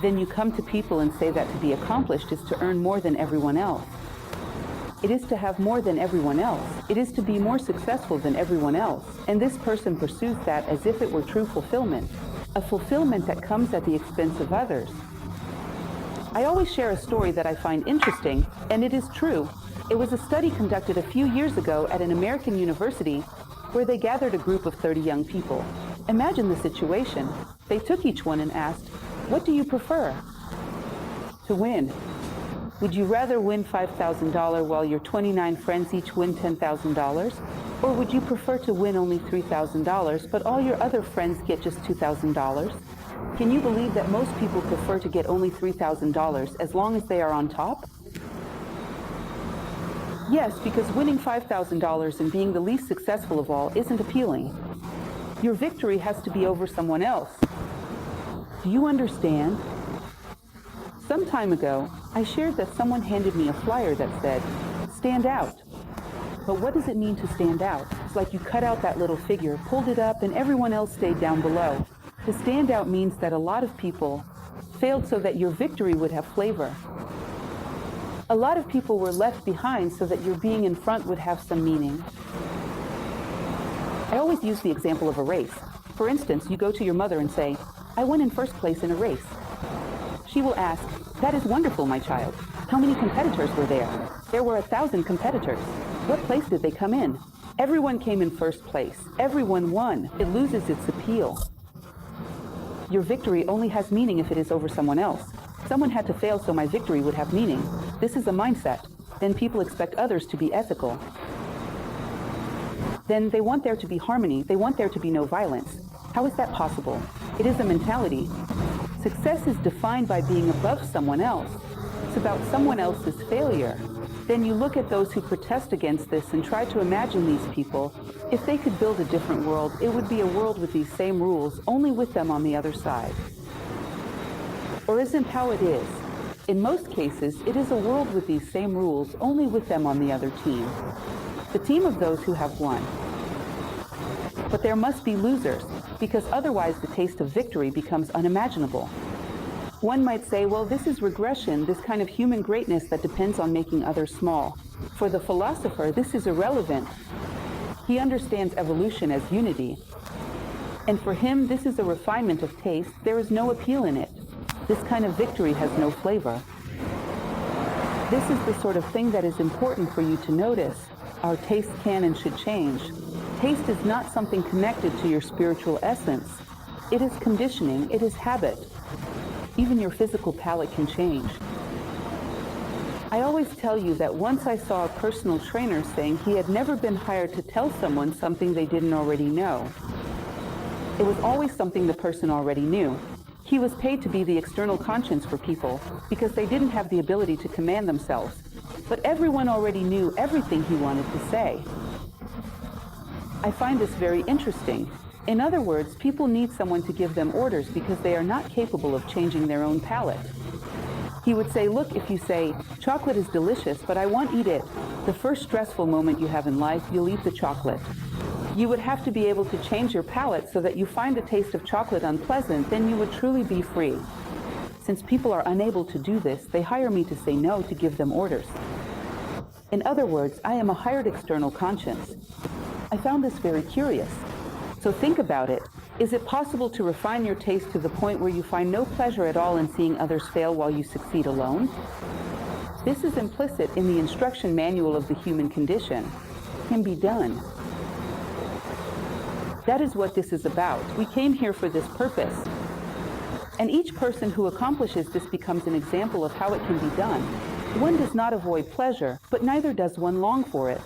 Then you come to people and say that to be accomplished is to earn more than everyone else. It is to have more than everyone else. It is to be more successful than everyone else. And this person pursues that as if it were true fulfillment, a fulfillment that comes at the expense of others. I always share a story that I find interesting, and it is true. It was a study conducted a few years ago at an American university where they gathered a group of 30 young people. Imagine the situation. They took each one and asked, "What do you prefer?" To win. Would you rather win $5,000 while your 29 friends each win $10,000? Or would you prefer to win only $3,000 but all your other friends get just $2,000? Can you believe that most people prefer to get only $3,000 as long as they are on top? Yes, because winning $5,000 and being the least successful of all isn't appealing. Your victory has to be over someone else. Do you understand? Some time ago, I shared that someone handed me a flyer that said, "Stand out." But what does it mean to stand out? It's like you cut out that little figure, pulled it up, and everyone else stayed down below. To stand out means that a lot of people failed so that your victory would have flavor. A lot of people were left behind so that your being in front would have some meaning. I always use the example of a race. For instance, you go to your mother and say, "I won in first place in a race." She will ask, "That is wonderful, my child. How many competitors were there?" "There were 1,000 competitors." "What place did they come in?" "Everyone came in first place. Everyone won." It loses its appeal. Your victory only has meaning if it is over someone else. Someone had to fail so my victory would have meaning. This is a mindset. Then people expect others to be ethical. Then they want there to be harmony. They want there to be no violence. How is that possible? It is a mentality. Success is defined by being above someone else. It's about someone else's failure. Then you look at those who protest against this and try to imagine these people. If they could build a different world, it would be a world with these same rules, only with them on the other side. Or isn't how it is? In most cases, it is a world with these same rules, only with them on the other team. The team of those who have won. But there must be losers, because otherwise the taste of victory becomes unimaginable. One might say, well, this is regression, this kind of human greatness that depends on making others small. For the philosopher, this is irrelevant. He understands evolution as unity. And for him, this is a refinement of taste. There is no appeal in it. This kind of victory has no flavor. This is the sort of thing that is important for you to notice. Our taste can and should change. Taste is not something connected to your spiritual essence. It is conditioning, it is habit. Even your physical palate can change. I always tell you that once I saw a personal trainer saying he had never been hired to tell someone something they didn't already know. It was always something the person already knew. He was paid to be the external conscience for people because they didn't have the ability to command themselves. But everyone already knew everything he wanted to say. I find this very interesting. In other words, people need someone to give them orders because they are not capable of changing their own palate. He would say, look, if you say, chocolate is delicious, but I won't eat it, the first stressful moment you have in life, you'll eat the chocolate. You would have to be able to change your palate so that you find the taste of chocolate unpleasant, then you would truly be free. Since people are unable to do this, they hire me to say no to give them orders. In other words, I am a hired external conscience. I found this very curious. So think about it. Is it possible to refine your taste to the point where you find no pleasure at all in seeing others fail while you succeed alone? This is implicit in the instruction manual of the human condition. It can be done. That is what this is about. We came here for this purpose. And each person who accomplishes this becomes an example of how it can be done. One does not avoid pleasure, but neither does one long for it.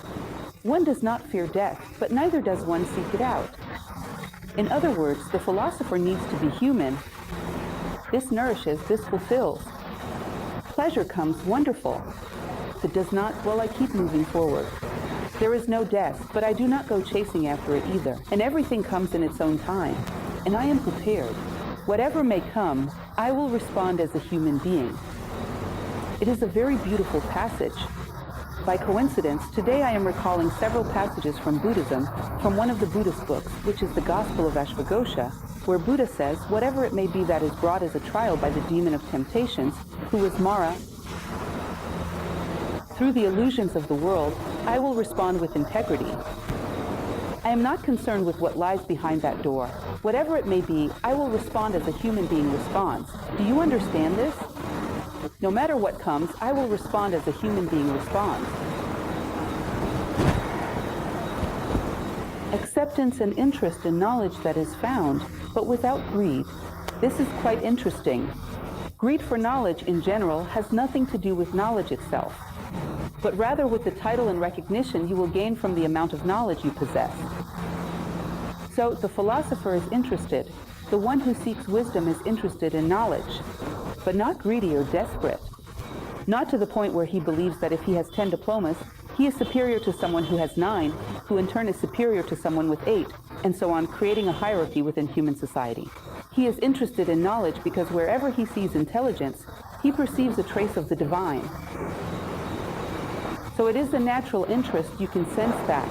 One does not fear death, but neither does one seek it out. In other words, the philosopher needs to be human. This nourishes, this fulfills. Pleasure comes, wonderful. If it does not, well, I keep moving forward. There is no death, but I do not go chasing after it either. And everything comes in its own time. and I am prepared. Whatever may come, I will respond as a human being. It is a very beautiful passage. By coincidence, today I am recalling several passages from Buddhism, from one of the Buddhist books, which is the Gospel of Ashvaghosha, where Buddha says, whatever it may be that is brought as a trial by the demon of temptations, who is Mara, through the illusions of the world, I will respond with integrity. I am not concerned with what lies behind that door. Whatever it may be, I will respond as a human being responds. Do you understand this? No matter what comes, I will respond as a human being responds. Acceptance and interest in knowledge that is found, but without greed. This is quite interesting. Greed for knowledge in general has nothing to do with knowledge itself, but rather with the title and recognition you will gain from the amount of knowledge you possess. So the philosopher is interested. The one who seeks wisdom is interested in knowledge, but not greedy or desperate. Not to the point where he believes that if he has 10 diplomas, he is superior to someone who has 9, who in turn is superior to someone with 8, and so on, creating a hierarchy within human society. He is interested in knowledge because wherever he sees intelligence, he perceives a trace of the divine. So it is a natural interest, you can sense that.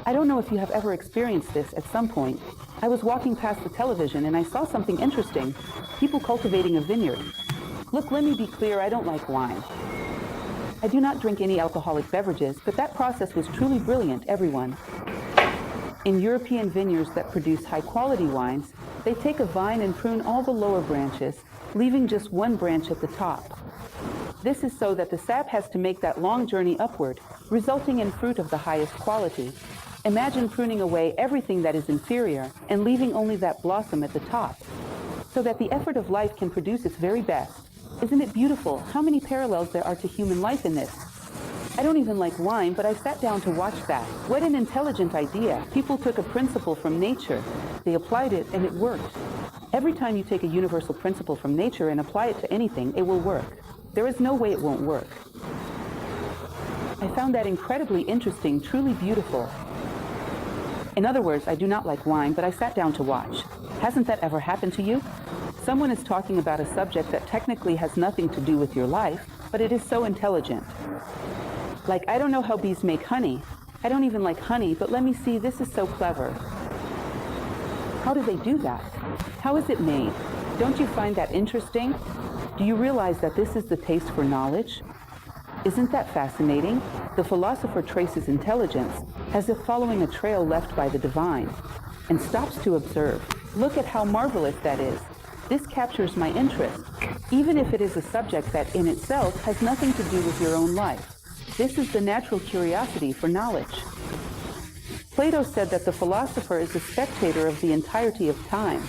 I don't know if you have ever experienced this at some point. I was walking past the television and I saw something interesting. People cultivating a vineyard. Look, let me be clear, I don't like wine. I do not drink any alcoholic beverages, but that process was truly brilliant, everyone. In European vineyards that produce high-quality wines, they take a vine and prune all the lower branches, leaving just one branch at the top. This is so that the sap has to make that long journey upward, resulting in fruit of the highest quality. Imagine pruning away everything that is inferior and leaving only that blossom at the top, so that the effort of life can produce its very best. Isn't it beautiful how many parallels there are to human life in this? I don't even like wine, but I sat down to watch that. What an intelligent idea. People took a principle from nature. They applied it and it worked. Every time you take a universal principle from nature and apply it to anything, it will work. There is no way it won't work. I found that incredibly interesting, truly beautiful. In other words, I do not like wine, but I sat down to watch. Hasn't that ever happened to you? Someone is talking about a subject that technically has nothing to do with your life, but it is so intelligent. Like, I don't know how bees make honey. I don't even like honey, but let me see, this is so clever. How do they do that? How is it made? Don't you find that interesting? Do you realize that this is the taste for knowledge? Isn't that fascinating? The philosopher traces intelligence as if following a trail left by the divine, and stops to observe. Look at how marvelous that is. This captures my interest, even if it is a subject that in itself has nothing to do with your own life. This is the natural curiosity for knowledge. Plato said that the philosopher is a spectator of the entirety of time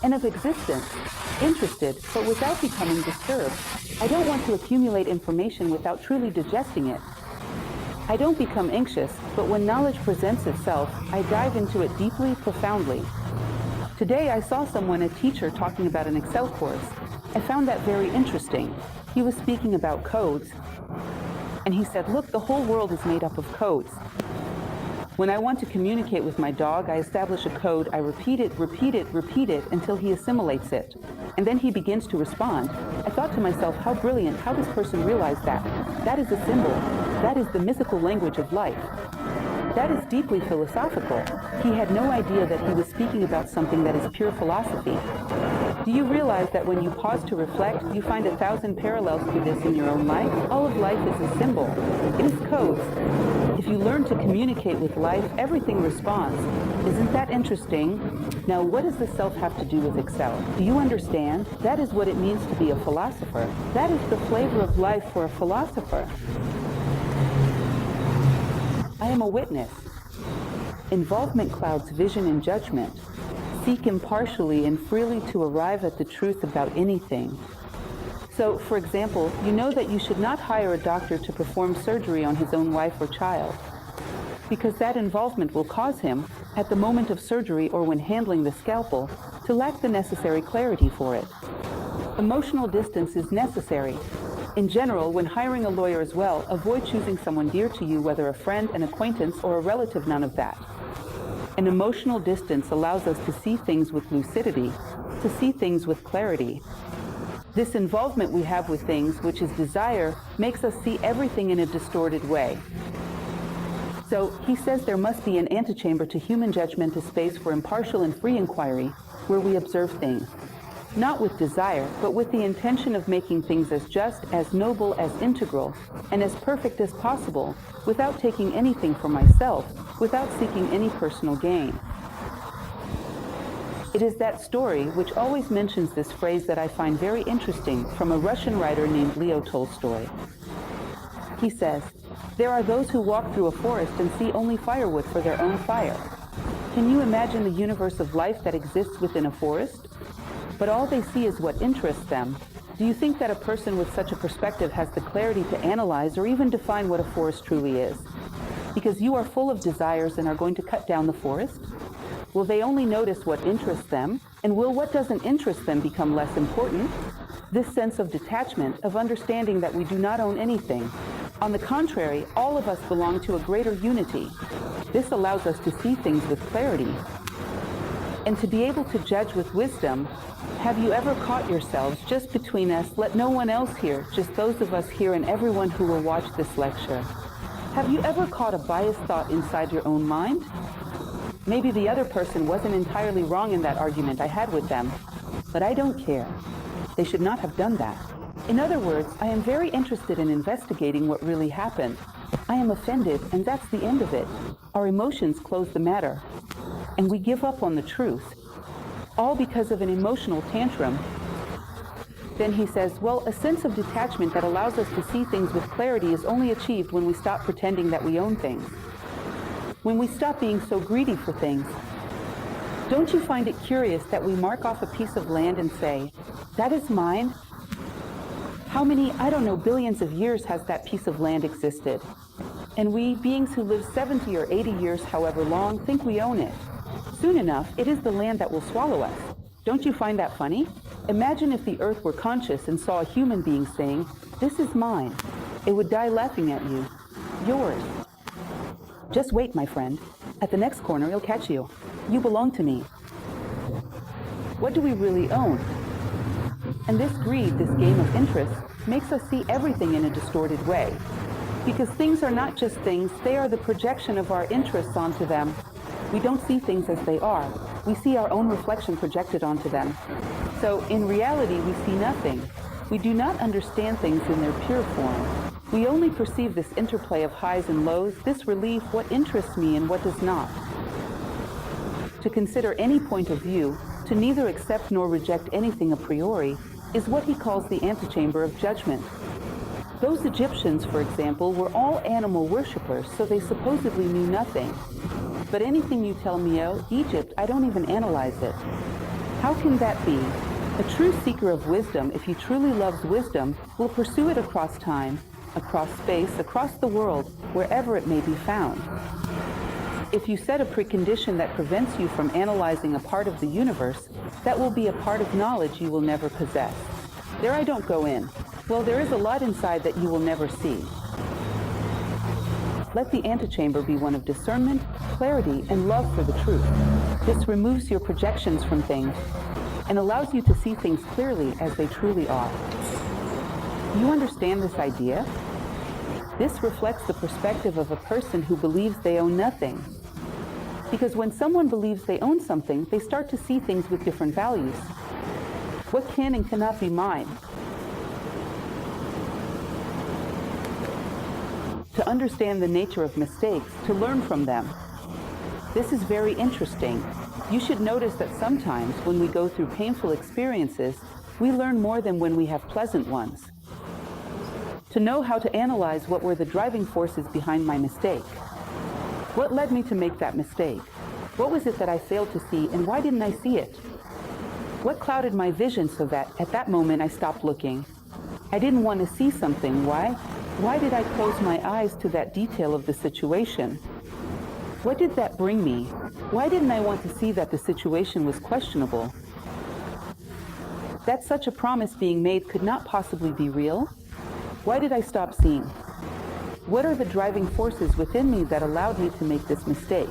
and of existence, interested, but without becoming disturbed. I don't want to accumulate information without truly digesting it. I don't become anxious, but when knowledge presents itself, I dive into it deeply, profoundly. Today I saw someone, a teacher, talking about an Excel course. I found that very interesting. He was speaking about codes, and he said, look, the whole world is made up of codes. When I want to communicate with my dog, I establish a code, I repeat it until he assimilates it. And then he begins to respond. I thought to myself, how brilliant, how this person realized that. That is a symbol. That is the mythical language of life. That is deeply philosophical. He had no idea that he was speaking about something that is pure philosophy. Do you realize that when you pause to reflect, you find 1,000 parallels to this in your own life? All of life is a symbol. It is codes. If you learn to communicate with life, everything responds. Isn't that interesting? Now, what does the self have to do with Excel? Do you understand? That is what it means to be a philosopher. That is the flavor of life for a philosopher. I am a witness. Involvement clouds vision and judgment. Seek impartially and freely to arrive at the truth about anything. So, for example, you know that you should not hire a doctor to perform surgery on his own wife or child, because that involvement will cause him, at the moment of surgery or when handling the scalpel, to lack the necessary clarity for it. Emotional distance is necessary. In general, when hiring a lawyer as well, avoid choosing someone dear to you, whether a friend, an acquaintance, or a relative, none of that. An emotional distance allows us to see things with lucidity, to see things with clarity. This involvement we have with things, which is desire, makes us see everything in a distorted way. So he says there must be an antechamber to human judgment, a space for impartial and free inquiry, where we observe things, not with desire, but with the intention of making things as just, as noble, as integral, and as perfect as possible, without taking anything for myself, without seeking any personal gain. It is that story which always mentions this phrase that I find very interesting from a Russian writer named Leo Tolstoy. He says, "There are those who walk through a forest and see only firewood for their own fire. Can you imagine the universe of life that exists within a forest? But all they see is what interests them. Do you think that a person with such a perspective has the clarity to analyze or even define what a forest truly is? Because you are full of desires and are going to cut down the forest? Will they only notice what interests them? And will what doesn't interest them become less important? This sense of detachment, of understanding that we do not own anything. On the contrary, all of us belong to a greater unity. This allows us to see things with clarity and to be able to judge with wisdom. Have you ever caught yourselves just between us, let no one else hear, just those of us here and everyone who will watch this lecture? Have you ever caught a biased thought inside your own mind? Maybe the other person wasn't entirely wrong in that argument I had with them, but I don't care. They should not have done that. In other words, I am very interested in investigating what really happened. I am offended, and that's the end of it. Our emotions close the matter, and we give up on the truth, all because of an emotional tantrum." Then he says, well, a sense of detachment that allows us to see things with clarity is only achieved when we stop pretending that we own things. When we stop being so greedy for things. Don't you find it curious that we mark off a piece of land and say, that is mine? How many, I don't know, billions of years has that piece of land existed? And we, beings who live 70 or 80 years, however long, think we own it. Soon enough, it is the land that will swallow us. Don't you find that funny? Imagine if the earth were conscious and saw a human being saying, this is mine. It would die laughing at you. Yours. Just wait, my friend. At the next corner, it'll catch you. You belong to me. What do we really own? And this greed, this game of interest, makes us see everything in a distorted way. Because things are not just things, they are the projection of our interests onto them. We don't see things as they are. We see our own reflection projected onto them. So, in reality, we see nothing. We do not understand things in their pure form. We only perceive this interplay of highs and lows, this relief, what interests me and what does not. To consider any point of view, to neither accept nor reject anything a priori, is what he calls the antechamber of judgment. Those Egyptians, for example, were all animal worshippers, so they supposedly knew nothing. But anything you tell me, oh, Egypt, I don't even analyze it. How can that be? A true seeker of wisdom, if he truly loves wisdom, will pursue it across time, across space, across the world, wherever it may be found. If you set a precondition that prevents you from analyzing a part of the universe, that will be a part of knowledge you will never possess. There I don't go in. Well, there is a lot inside that you will never see. Let the antechamber be one of discernment, clarity, and love for the truth. This removes your projections from things and allows you to see things clearly as they truly are. Do you understand this idea? This reflects the perspective of a person who believes they own nothing. Because when someone believes they own something, they start to see things with different values. What can and cannot be mine? To understand the nature of mistakes, to learn from them. This is very interesting. You should notice that sometimes when we go through painful experiences, we learn more than when we have pleasant ones. To know how to analyze what were the driving forces behind my mistake. What led me to make that mistake? What was it that I failed to see, and why didn't I see it? What clouded my vision so that at that moment I stopped looking? I didn't want to see something. Why? Why did I close my eyes to that detail of the situation? What did that bring me? Why didn't I want to see that the situation was questionable? That such a promise being made could not possibly be real? Why did I stop seeing? What are the driving forces within me that allowed me to make this mistake?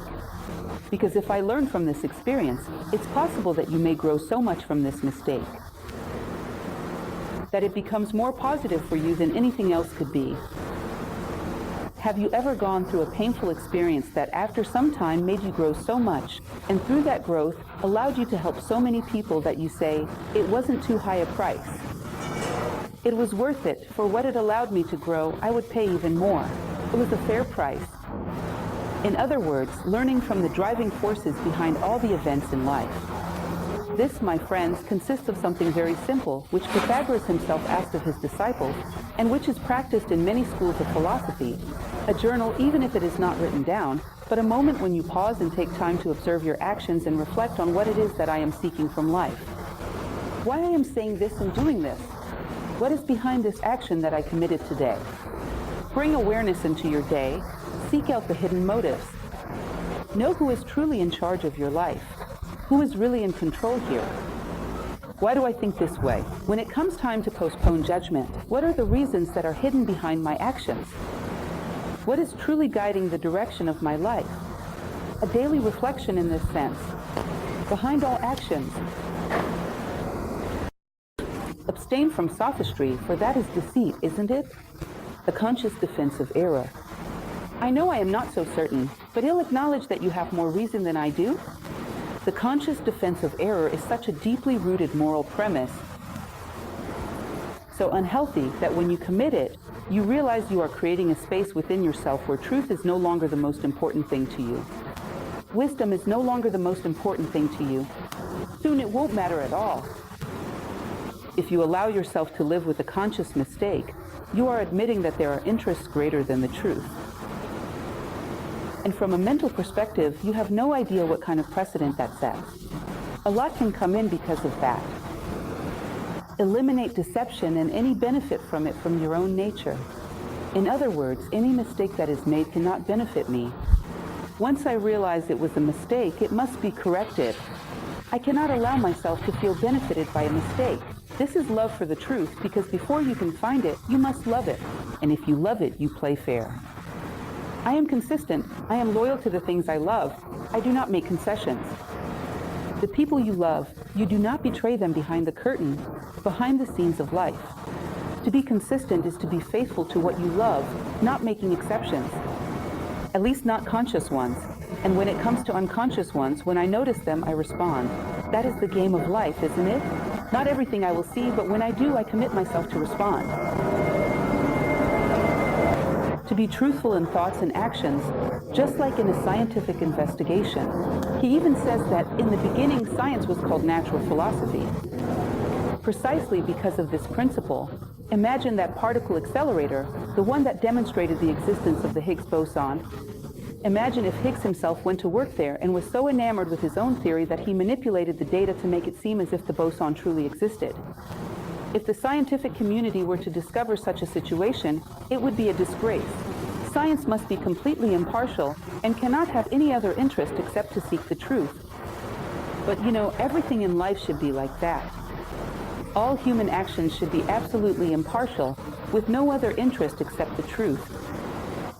Because if I learn from this experience, it's possible that you may grow so much from this mistake that it becomes more positive for you than anything else could be. Have you ever gone through a painful experience that after some time made you grow so much, and through that growth allowed you to help so many people that you say, it wasn't too high a price? It was worth it. For what it allowed me to grow, I would pay even more. It was a fair price. In other words, learning from the driving forces behind all the events in life. This, my friends, consists of something very simple, which Pythagoras himself asked of his disciples, and which is practiced in many schools of philosophy. A journal, even if it is not written down, but a moment when you pause and take time to observe your actions and reflect on what it is that I am seeking from life. Why I am saying this and doing this? What is behind this action that I committed today? Bring awareness into your day. Seek out the hidden motives. Know who is truly in charge of your life. Who is really in control here? Why do I think this way? When it comes time to postpone judgment, what are the reasons that are hidden behind my actions? What is truly guiding the direction of my life? A daily reflection in this sense. Behind all actions, abstain from sophistry, for that is deceit, isn't it? A conscious defense of error. I know I am not so certain, but he'll acknowledge that you have more reason than I do. The conscious defense of error is such a deeply rooted moral premise, so unhealthy that when you commit it, you realize you are creating a space within yourself where truth is no longer the most important thing to you. Wisdom is no longer the most important thing to you. Soon it won't matter at all. If you allow yourself to live with a conscious mistake, you are admitting that there are interests greater than the truth. And from a mental perspective, you have no idea what kind of precedent that sets. A lot can come in because of that. Eliminate deception and any benefit from it from your own nature. In other words, any mistake that is made cannot benefit me. Once I realize it was a mistake, it must be corrected. I cannot allow myself to feel benefited by a mistake. This is love for the truth, because before you can find it, you must love it. And if you love it, you play fair. I am consistent. I am loyal to the things I love. I do not make concessions. The people you love, you do not betray them behind the curtain, behind the scenes of life. To be consistent is to be faithful to what you love, not making exceptions. At least not conscious ones. And when it comes to unconscious ones, when I notice them, I respond. That is the game of life, isn't it? Not everything I will see, but when I do, I commit myself to respond. To be truthful in thoughts and actions, just like in a scientific investigation. He even says that in the beginning, science was called natural philosophy. Precisely because of this principle, imagine that particle accelerator, the one that demonstrated the existence of the Higgs boson. Imagine if Higgs himself went to work there and was so enamored with his own theory that he manipulated the data to make it seem as if the boson truly existed. If the scientific community were to discover such a situation, it would be a disgrace. Science must be completely impartial and cannot have any other interest except to seek the truth. But you know, everything in life should be like that. All human actions should be absolutely impartial, with no other interest except the truth.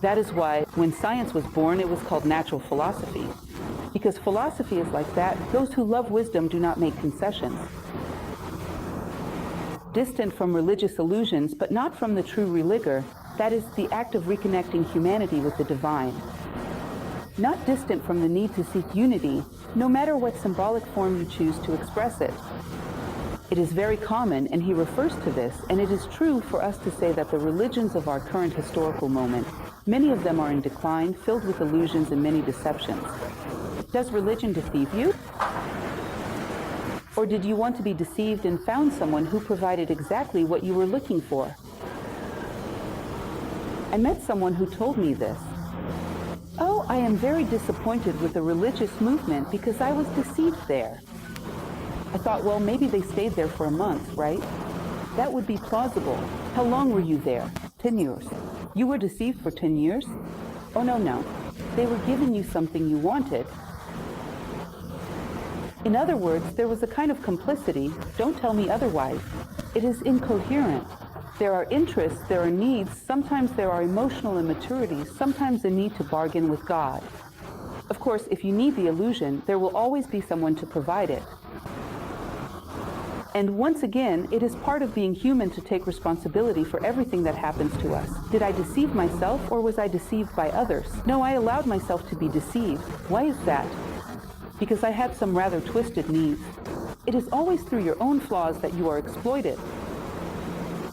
That is why, when science was born, it was called natural philosophy. Because philosophy is like that, those who love wisdom do not make concessions. Distant from religious illusions, but not from the true religion, that is, the act of reconnecting humanity with the divine. Not distant from the need to seek unity, no matter what symbolic form you choose to express it. It is very common, and he refers to this, and it is true for us to say that the religions of our current historical moment, many of them are in decline, filled with illusions and many deceptions. Does religion deceive you? Or did you want to be deceived and found someone who provided exactly what you were looking for? I met someone who told me this. Oh, I am very disappointed with the religious movement because I was deceived there. I thought, well, maybe they stayed there for a month, right? That would be plausible. How long were you there? 10 years. You were deceived for 10 years? Oh, no. They were giving you something you wanted. In other words, there was a kind of complicity. Don't tell me otherwise. It is incoherent. There are interests, there are needs, sometimes there are emotional immaturities, sometimes a need to bargain with God. Of course, if you need the illusion, there will always be someone to provide it. And once again, it is part of being human to take responsibility for everything that happens to us. Did I deceive myself, or was I deceived by others? No, I allowed myself to be deceived. Why is that? Because I had some rather twisted needs. It is always through your own flaws that you are exploited.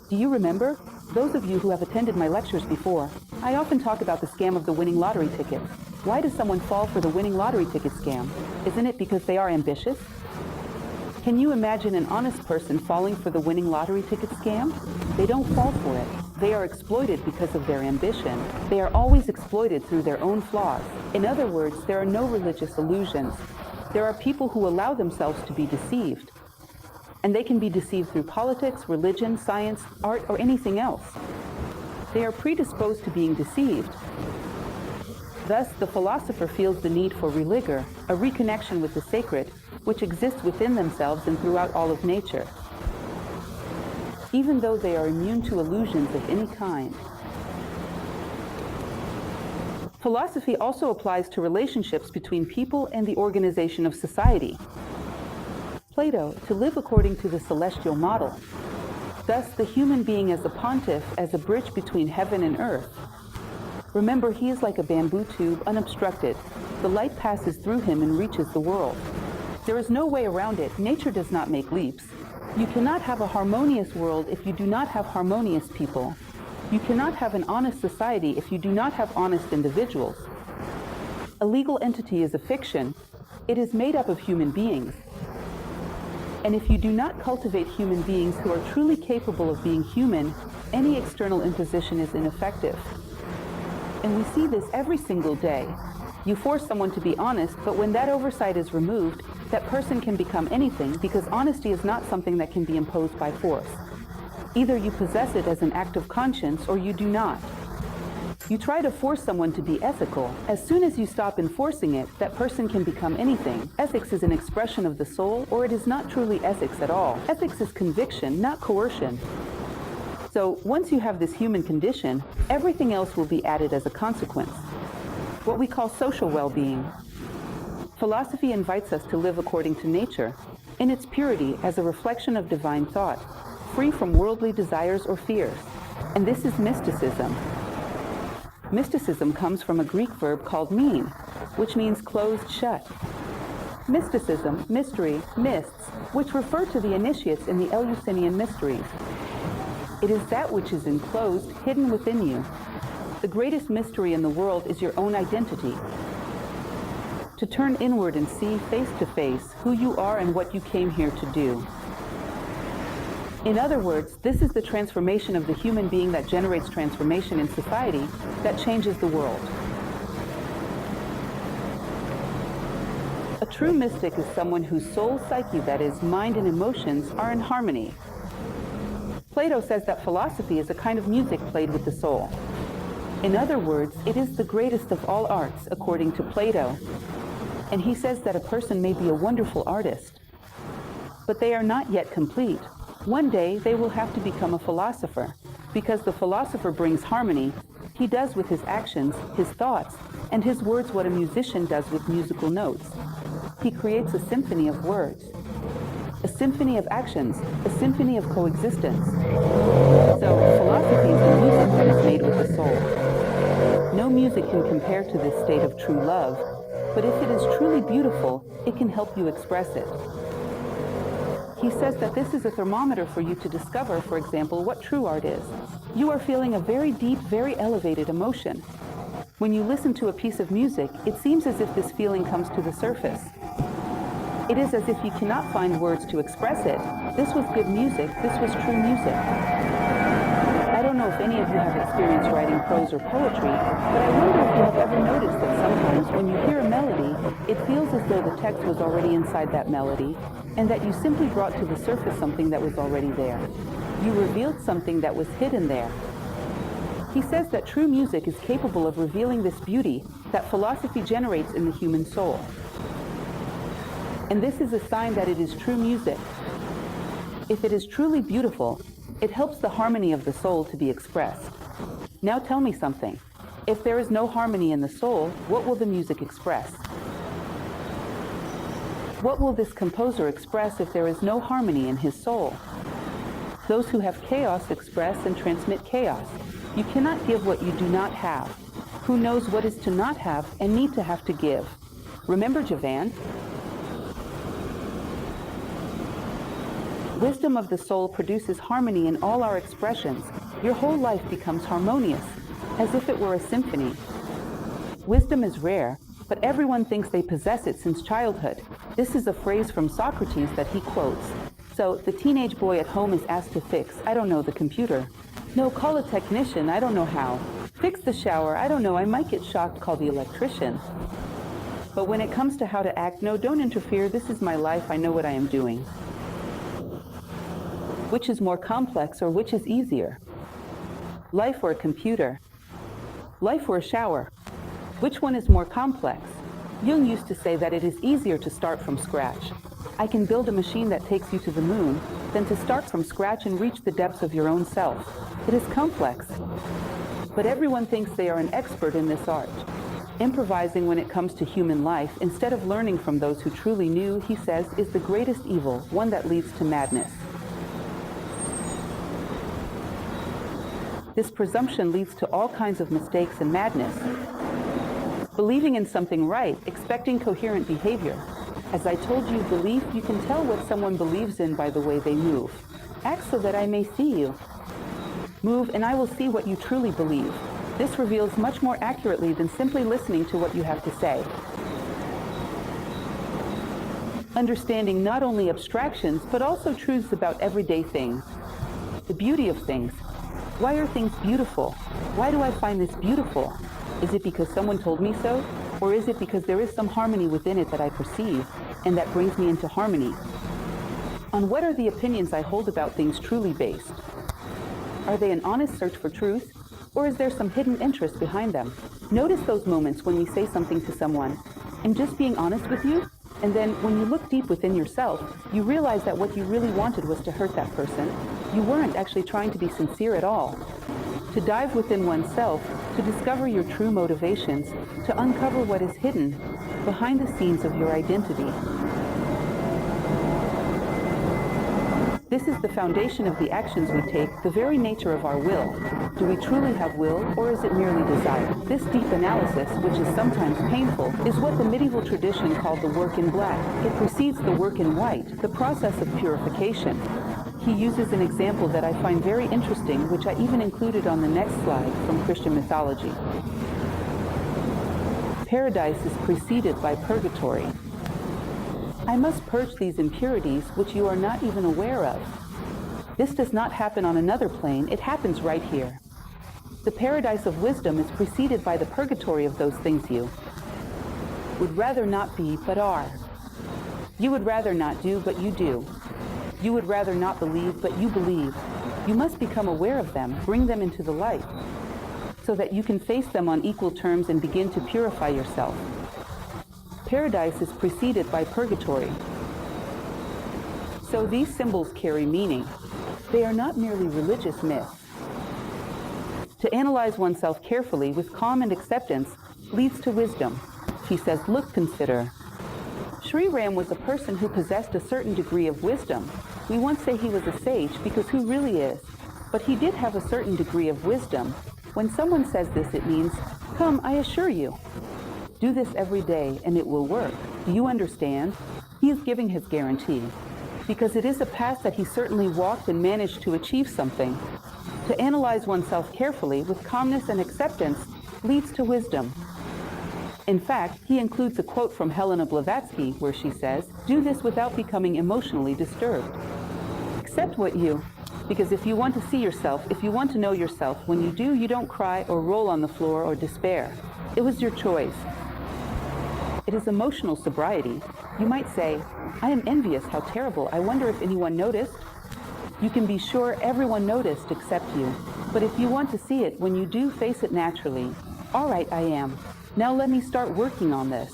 Do you remember? Those of you who have attended my lectures before, I often talk about the scam of the winning lottery ticket. Why does someone fall for the winning lottery ticket scam? Isn't it because they are ambitious? Can you imagine an honest person falling for the winning lottery ticket scam? They don't fall for it. They are exploited because of their ambition. They are always exploited through their own flaws. In other words, there are no religious illusions. There are people who allow themselves to be deceived. And they can be deceived through politics, religion, science, art, or anything else. They are predisposed to being deceived. Thus, the philosopher feels the need for religion, a reconnection with the sacred, which exists within themselves and throughout all of nature, even though they are immune to illusions of any kind. Philosophy also applies to relationships between people and the organization of society. Plato, to live according to the celestial model. Thus, the human being as a pontiff, as a bridge between heaven and earth. Remember, he is like a bamboo tube, unobstructed. The light passes through him and reaches the world. There is no way around it. Nature does not make leaps. You cannot have a harmonious world if you do not have harmonious people. You cannot have an honest society if you do not have honest individuals. A legal entity is a fiction. It is made up of human beings. And if you do not cultivate human beings who are truly capable of being human, any external imposition is ineffective. And we see this every single day. You force someone to be honest, but when that oversight is removed, that person can become anything, because honesty is not something that can be imposed by force. Either you possess it as an act of conscience or you do not. You try to force someone to be ethical. As soon as you stop enforcing it, that person can become anything. Ethics is an expression of the soul, or it is not truly ethics at all. Ethics is conviction, not coercion. So once you have this human condition, everything else will be added as a consequence. What we call social well-being. Philosophy invites us to live according to nature, in its purity as a reflection of divine thought, free from worldly desires or fears. And this is mysticism. Mysticism comes from a Greek verb called mean, which means closed shut. Mysticism, mystery, mysts, which refer to the initiates in the Eleusinian mysteries. It is that which is enclosed, hidden within you. The greatest mystery in the world is your own identity. To turn inward and see face to face who you are and what you came here to do. In other words, this is the transformation of the human being that generates transformation in society that changes the world. A true mystic is someone whose soul psyche, that is, mind and emotions, are in harmony. Plato says that philosophy is a kind of music played with the soul. In other words, it is the greatest of all arts, according to Plato. And he says that a person may be a wonderful artist, but they are not yet complete. One day, they will have to become a philosopher, because the philosopher brings harmony. He does with his actions, his thoughts, and his words what a musician does with musical notes. He creates a symphony of words, a symphony of actions, a symphony of coexistence. So, philosophy is the music that is made with the soul. No music can compare to this state of true love, but if it is truly beautiful, it can help you express it. He says that this is a thermometer for you to discover, for example, what true art is. You are feeling a very deep, very elevated emotion. When you listen to a piece of music, it seems as if this feeling comes to the surface. It is as if you cannot find words to express it. This was good music. This was true music. I don't know if any of you have experience writing prose or poetry, but I wonder if you have ever noticed that sometimes when you hear a melody, it feels as though the text was already inside that melody, and that you simply brought to the surface something that was already there. You revealed something that was hidden there. He says that true music is capable of revealing this beauty that philosophy generates in the human soul. And this is a sign that it is true music. If it is truly beautiful, it helps the harmony of the soul to be expressed. Now tell me something. If there is no harmony in the soul, what will the music express? What will this composer express if there is no harmony in his soul? Those who have chaos express and transmit chaos. You cannot give what you do not have. Who knows what is to not have and need to have to give? Remember Javan? Wisdom of the soul produces harmony in all our expressions. Your whole life becomes harmonious, as if it were a symphony. Wisdom is rare, but everyone thinks they possess it since childhood. This is a phrase from Socrates that he quotes. So, the teenage boy at home is asked to fix, I don't know, the computer. No, call a technician, I don't know how. Fix the shower, I don't know, I might get shocked, call the electrician. But when it comes to how to act, no, don't interfere, this is my life, I know what I am doing. Which is more complex or which is easier? Life or a computer? Life or a shower? Which one is more complex? Jung used to say that it is easier to start from scratch. I can build a machine that takes you to the moon than to start from scratch and reach the depths of your own self. It is complex. But everyone thinks they are an expert in this art. Improvising when it comes to human life, instead of learning from those who truly knew, he says, is the greatest evil, one that leads to madness. This presumption leads to all kinds of mistakes and madness. Believing in something right, expecting coherent behavior. As I told you, belief, you can tell what someone believes in by the way they move. Act so that I may see you. Move and I will see what you truly believe. This reveals much more accurately than simply listening to what you have to say. Understanding not only abstractions, but also truths about everyday things. The beauty of things. Why are things beautiful? Why do I find this beautiful? Is it because someone told me so? Or is it because there is some harmony within it that I perceive, and that brings me into harmony? On what are the opinions I hold about things truly based? Are they an honest search for truth? Or is there some hidden interest behind them? Notice those moments when we say something to someone, and just being honest with you, and then when you look deep within yourself, you realize that what you really wanted was to hurt that person. You weren't actually trying to be sincere at all. To dive within oneself, to discover your true motivations, to uncover what is hidden behind the scenes of your identity. This is the foundation of the actions we take, the very nature of our will. Do we truly have will, or is it merely desire? This deep analysis, which is sometimes painful, is what the medieval tradition called the work in black. It precedes the work in white, the process of purification. He uses an example that I find very interesting, which I even included on the next slide from Christian mythology. Paradise is preceded by purgatory. I must purge these impurities which you are not even aware of. This does not happen on another plane, it happens right here. The paradise of wisdom is preceded by the purgatory of those things you would rather not be but are. You would rather not do but you do. You would rather not believe but you believe. You must become aware of them, bring them into the light, so that you can face them on equal terms and begin to purify yourself. Paradise is preceded by purgatory. So these symbols carry meaning. They are not merely religious myths. To analyze oneself carefully with calm and acceptance leads to wisdom. She says, look, consider. Sri Ram was a person who possessed a certain degree of wisdom. We won't say he was a sage because who really is? But he did have a certain degree of wisdom. When someone says this, it means, come, I assure you. Do this every day and it will work. Do you understand? He is giving his guarantee. Because it is a path that he certainly walked and managed to achieve something. To analyze oneself carefully with calmness and acceptance leads to wisdom. In fact, he includes a quote from Helena Blavatsky where she says, do this without becoming emotionally disturbed. Accept what you, because if you want to see yourself, if you want to know yourself, when you do, you don't cry or roll on the floor or despair. It was your choice. It is emotional sobriety. You might say, I am envious, how terrible, I wonder if anyone noticed. You can be sure everyone noticed except you. But if you want to see it, when you do, face it naturally. All right, I am. Now let me start working on this.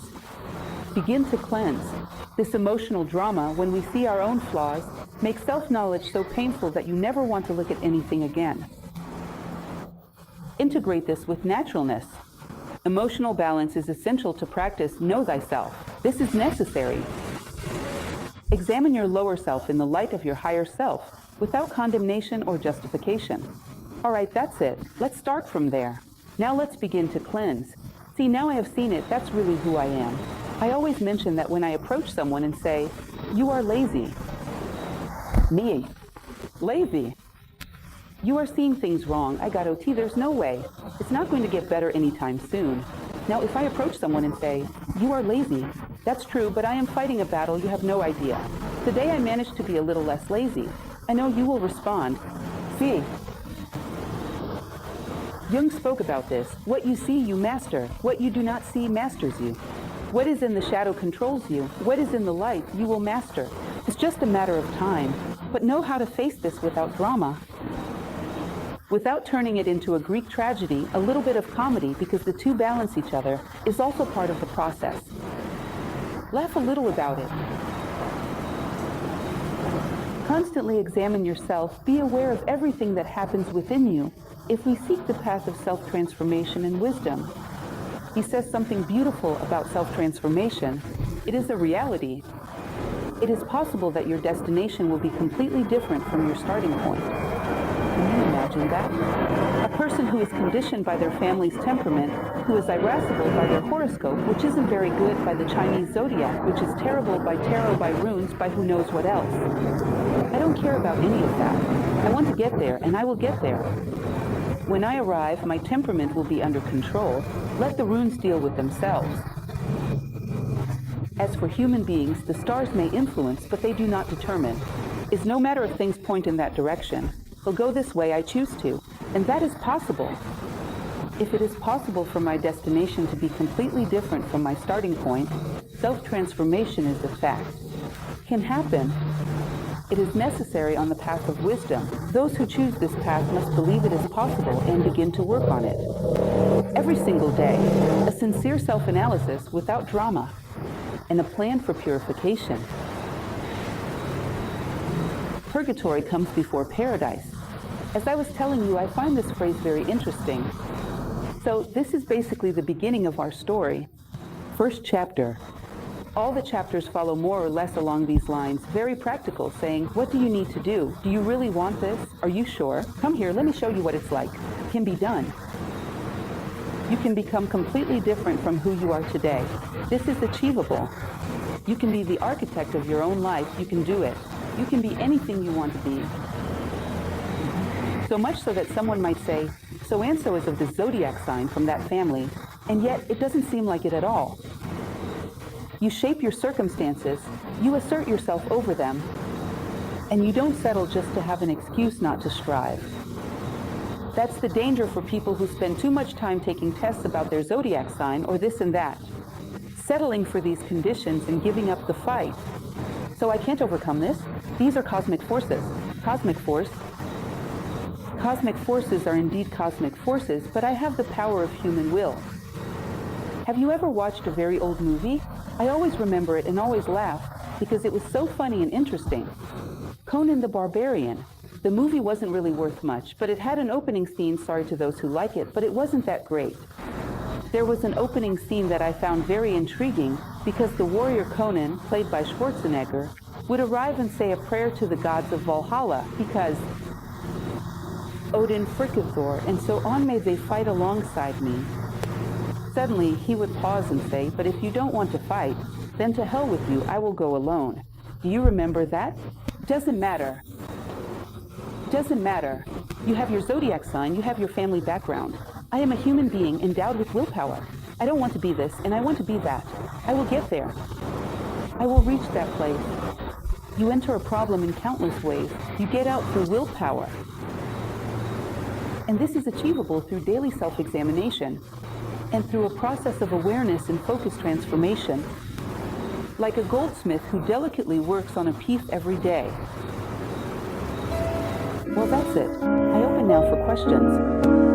Begin to cleanse. This emotional drama, when we see our own flaws, makes self-knowledge so painful that you never want to look at anything again. Integrate this with naturalness. Emotional balance is essential to practice know thyself. This is necessary. Examine your lower self in the light of your higher self, without condemnation or justification. All right, that's it. Let's start from there. Now let's begin to cleanse. See, now I have seen it, that's really who I am. I always mention that when I approach someone and say, "You are lazy." Me. Lazy. You are seeing things wrong. I got OT, there's no way. It's not going to get better anytime soon. Now, if I approach someone and say, "You are lazy," that's true, but I am fighting a battle you have no idea. Today I managed to be a little less lazy. I know you will respond. See. Jung spoke about this. What you see, you master. What you do not see masters you. What is in the shadow controls you. What is in the light, you will master. It's just a matter of time. But know how to face this without drama. Without turning it into a Greek tragedy, a little bit of comedy, because the two balance each other, is also part of the process. Laugh a little about it. Constantly examine yourself. Be aware of everything that happens within you. If we seek the path of self-transformation and wisdom, he says something beautiful about self-transformation. It is a reality. It is possible that your destination will be completely different from your starting point. Can you imagine that? A person who is conditioned by their family's temperament, who is irascible by their horoscope, which isn't very good, by the Chinese zodiac, which is terrible by tarot, by runes, by who knows what else. I don't care about any of that. I want to get there, and I will get there. When I arrive, my temperament will be under control. Let the runes deal with themselves. As for human beings, the stars may influence, but they do not determine. It's no matter if things point in that direction. They'll go this way, I choose to. And that is possible. If it is possible for my destination to be completely different from my starting point, self-transformation is a fact. Can happen. It is necessary on the path of wisdom. Those who choose this path must believe it is possible and begin to work on it. Every single day, a sincere self-analysis without drama, and a plan for purification. Purgatory comes before paradise. As I was telling you, I find this phrase very interesting. So this is basically the beginning of our story. First chapter. All the chapters follow more or less along these lines, very practical, saying, what do you need to do? Do you really want this? Are you sure? Come here, let me show you what it's like. It can be done. You can become completely different from who you are today. This is achievable. You can be the architect of your own life. You can do it. You can be anything you want to be. So much so that someone might say, so-and-so is of the zodiac sign from that family, and yet it doesn't seem like it at all. You shape your circumstances, you assert yourself over them, and you don't settle just to have an excuse not to strive. That's the danger for people who spend too much time taking tests about their zodiac sign or this and that, settling for these conditions and giving up the fight. So I can't overcome this. These are cosmic forces. Cosmic force. Cosmic forces are indeed cosmic forces, but I have the power of human will. Have you ever watched a very old movie? I always remember it and always laugh because it was so funny and interesting. Conan the Barbarian. The movie wasn't really worth much, but it had an opening scene, sorry to those who like it, but it wasn't that great. There was an opening scene that I found very intriguing because the warrior Conan, played by Schwarzenegger, would arrive and say a prayer to the gods of Valhalla because Odin, Frickathor, and so on, may they fight alongside me. Suddenly, he would pause and say, but if you don't want to fight, then to hell with you, I will go alone. Do you remember that? Doesn't matter. Doesn't matter. You have your zodiac sign, you have your family background. I am a human being endowed with willpower. I don't want to be this, and I want to be that. I will get there. I will reach that place. You enter a problem in countless ways. You get out through willpower. And this is achievable through daily self-examination and through a process of awareness and focus transformation, like a goldsmith who delicately works on a piece every day. Well, that's it. I open now for questions.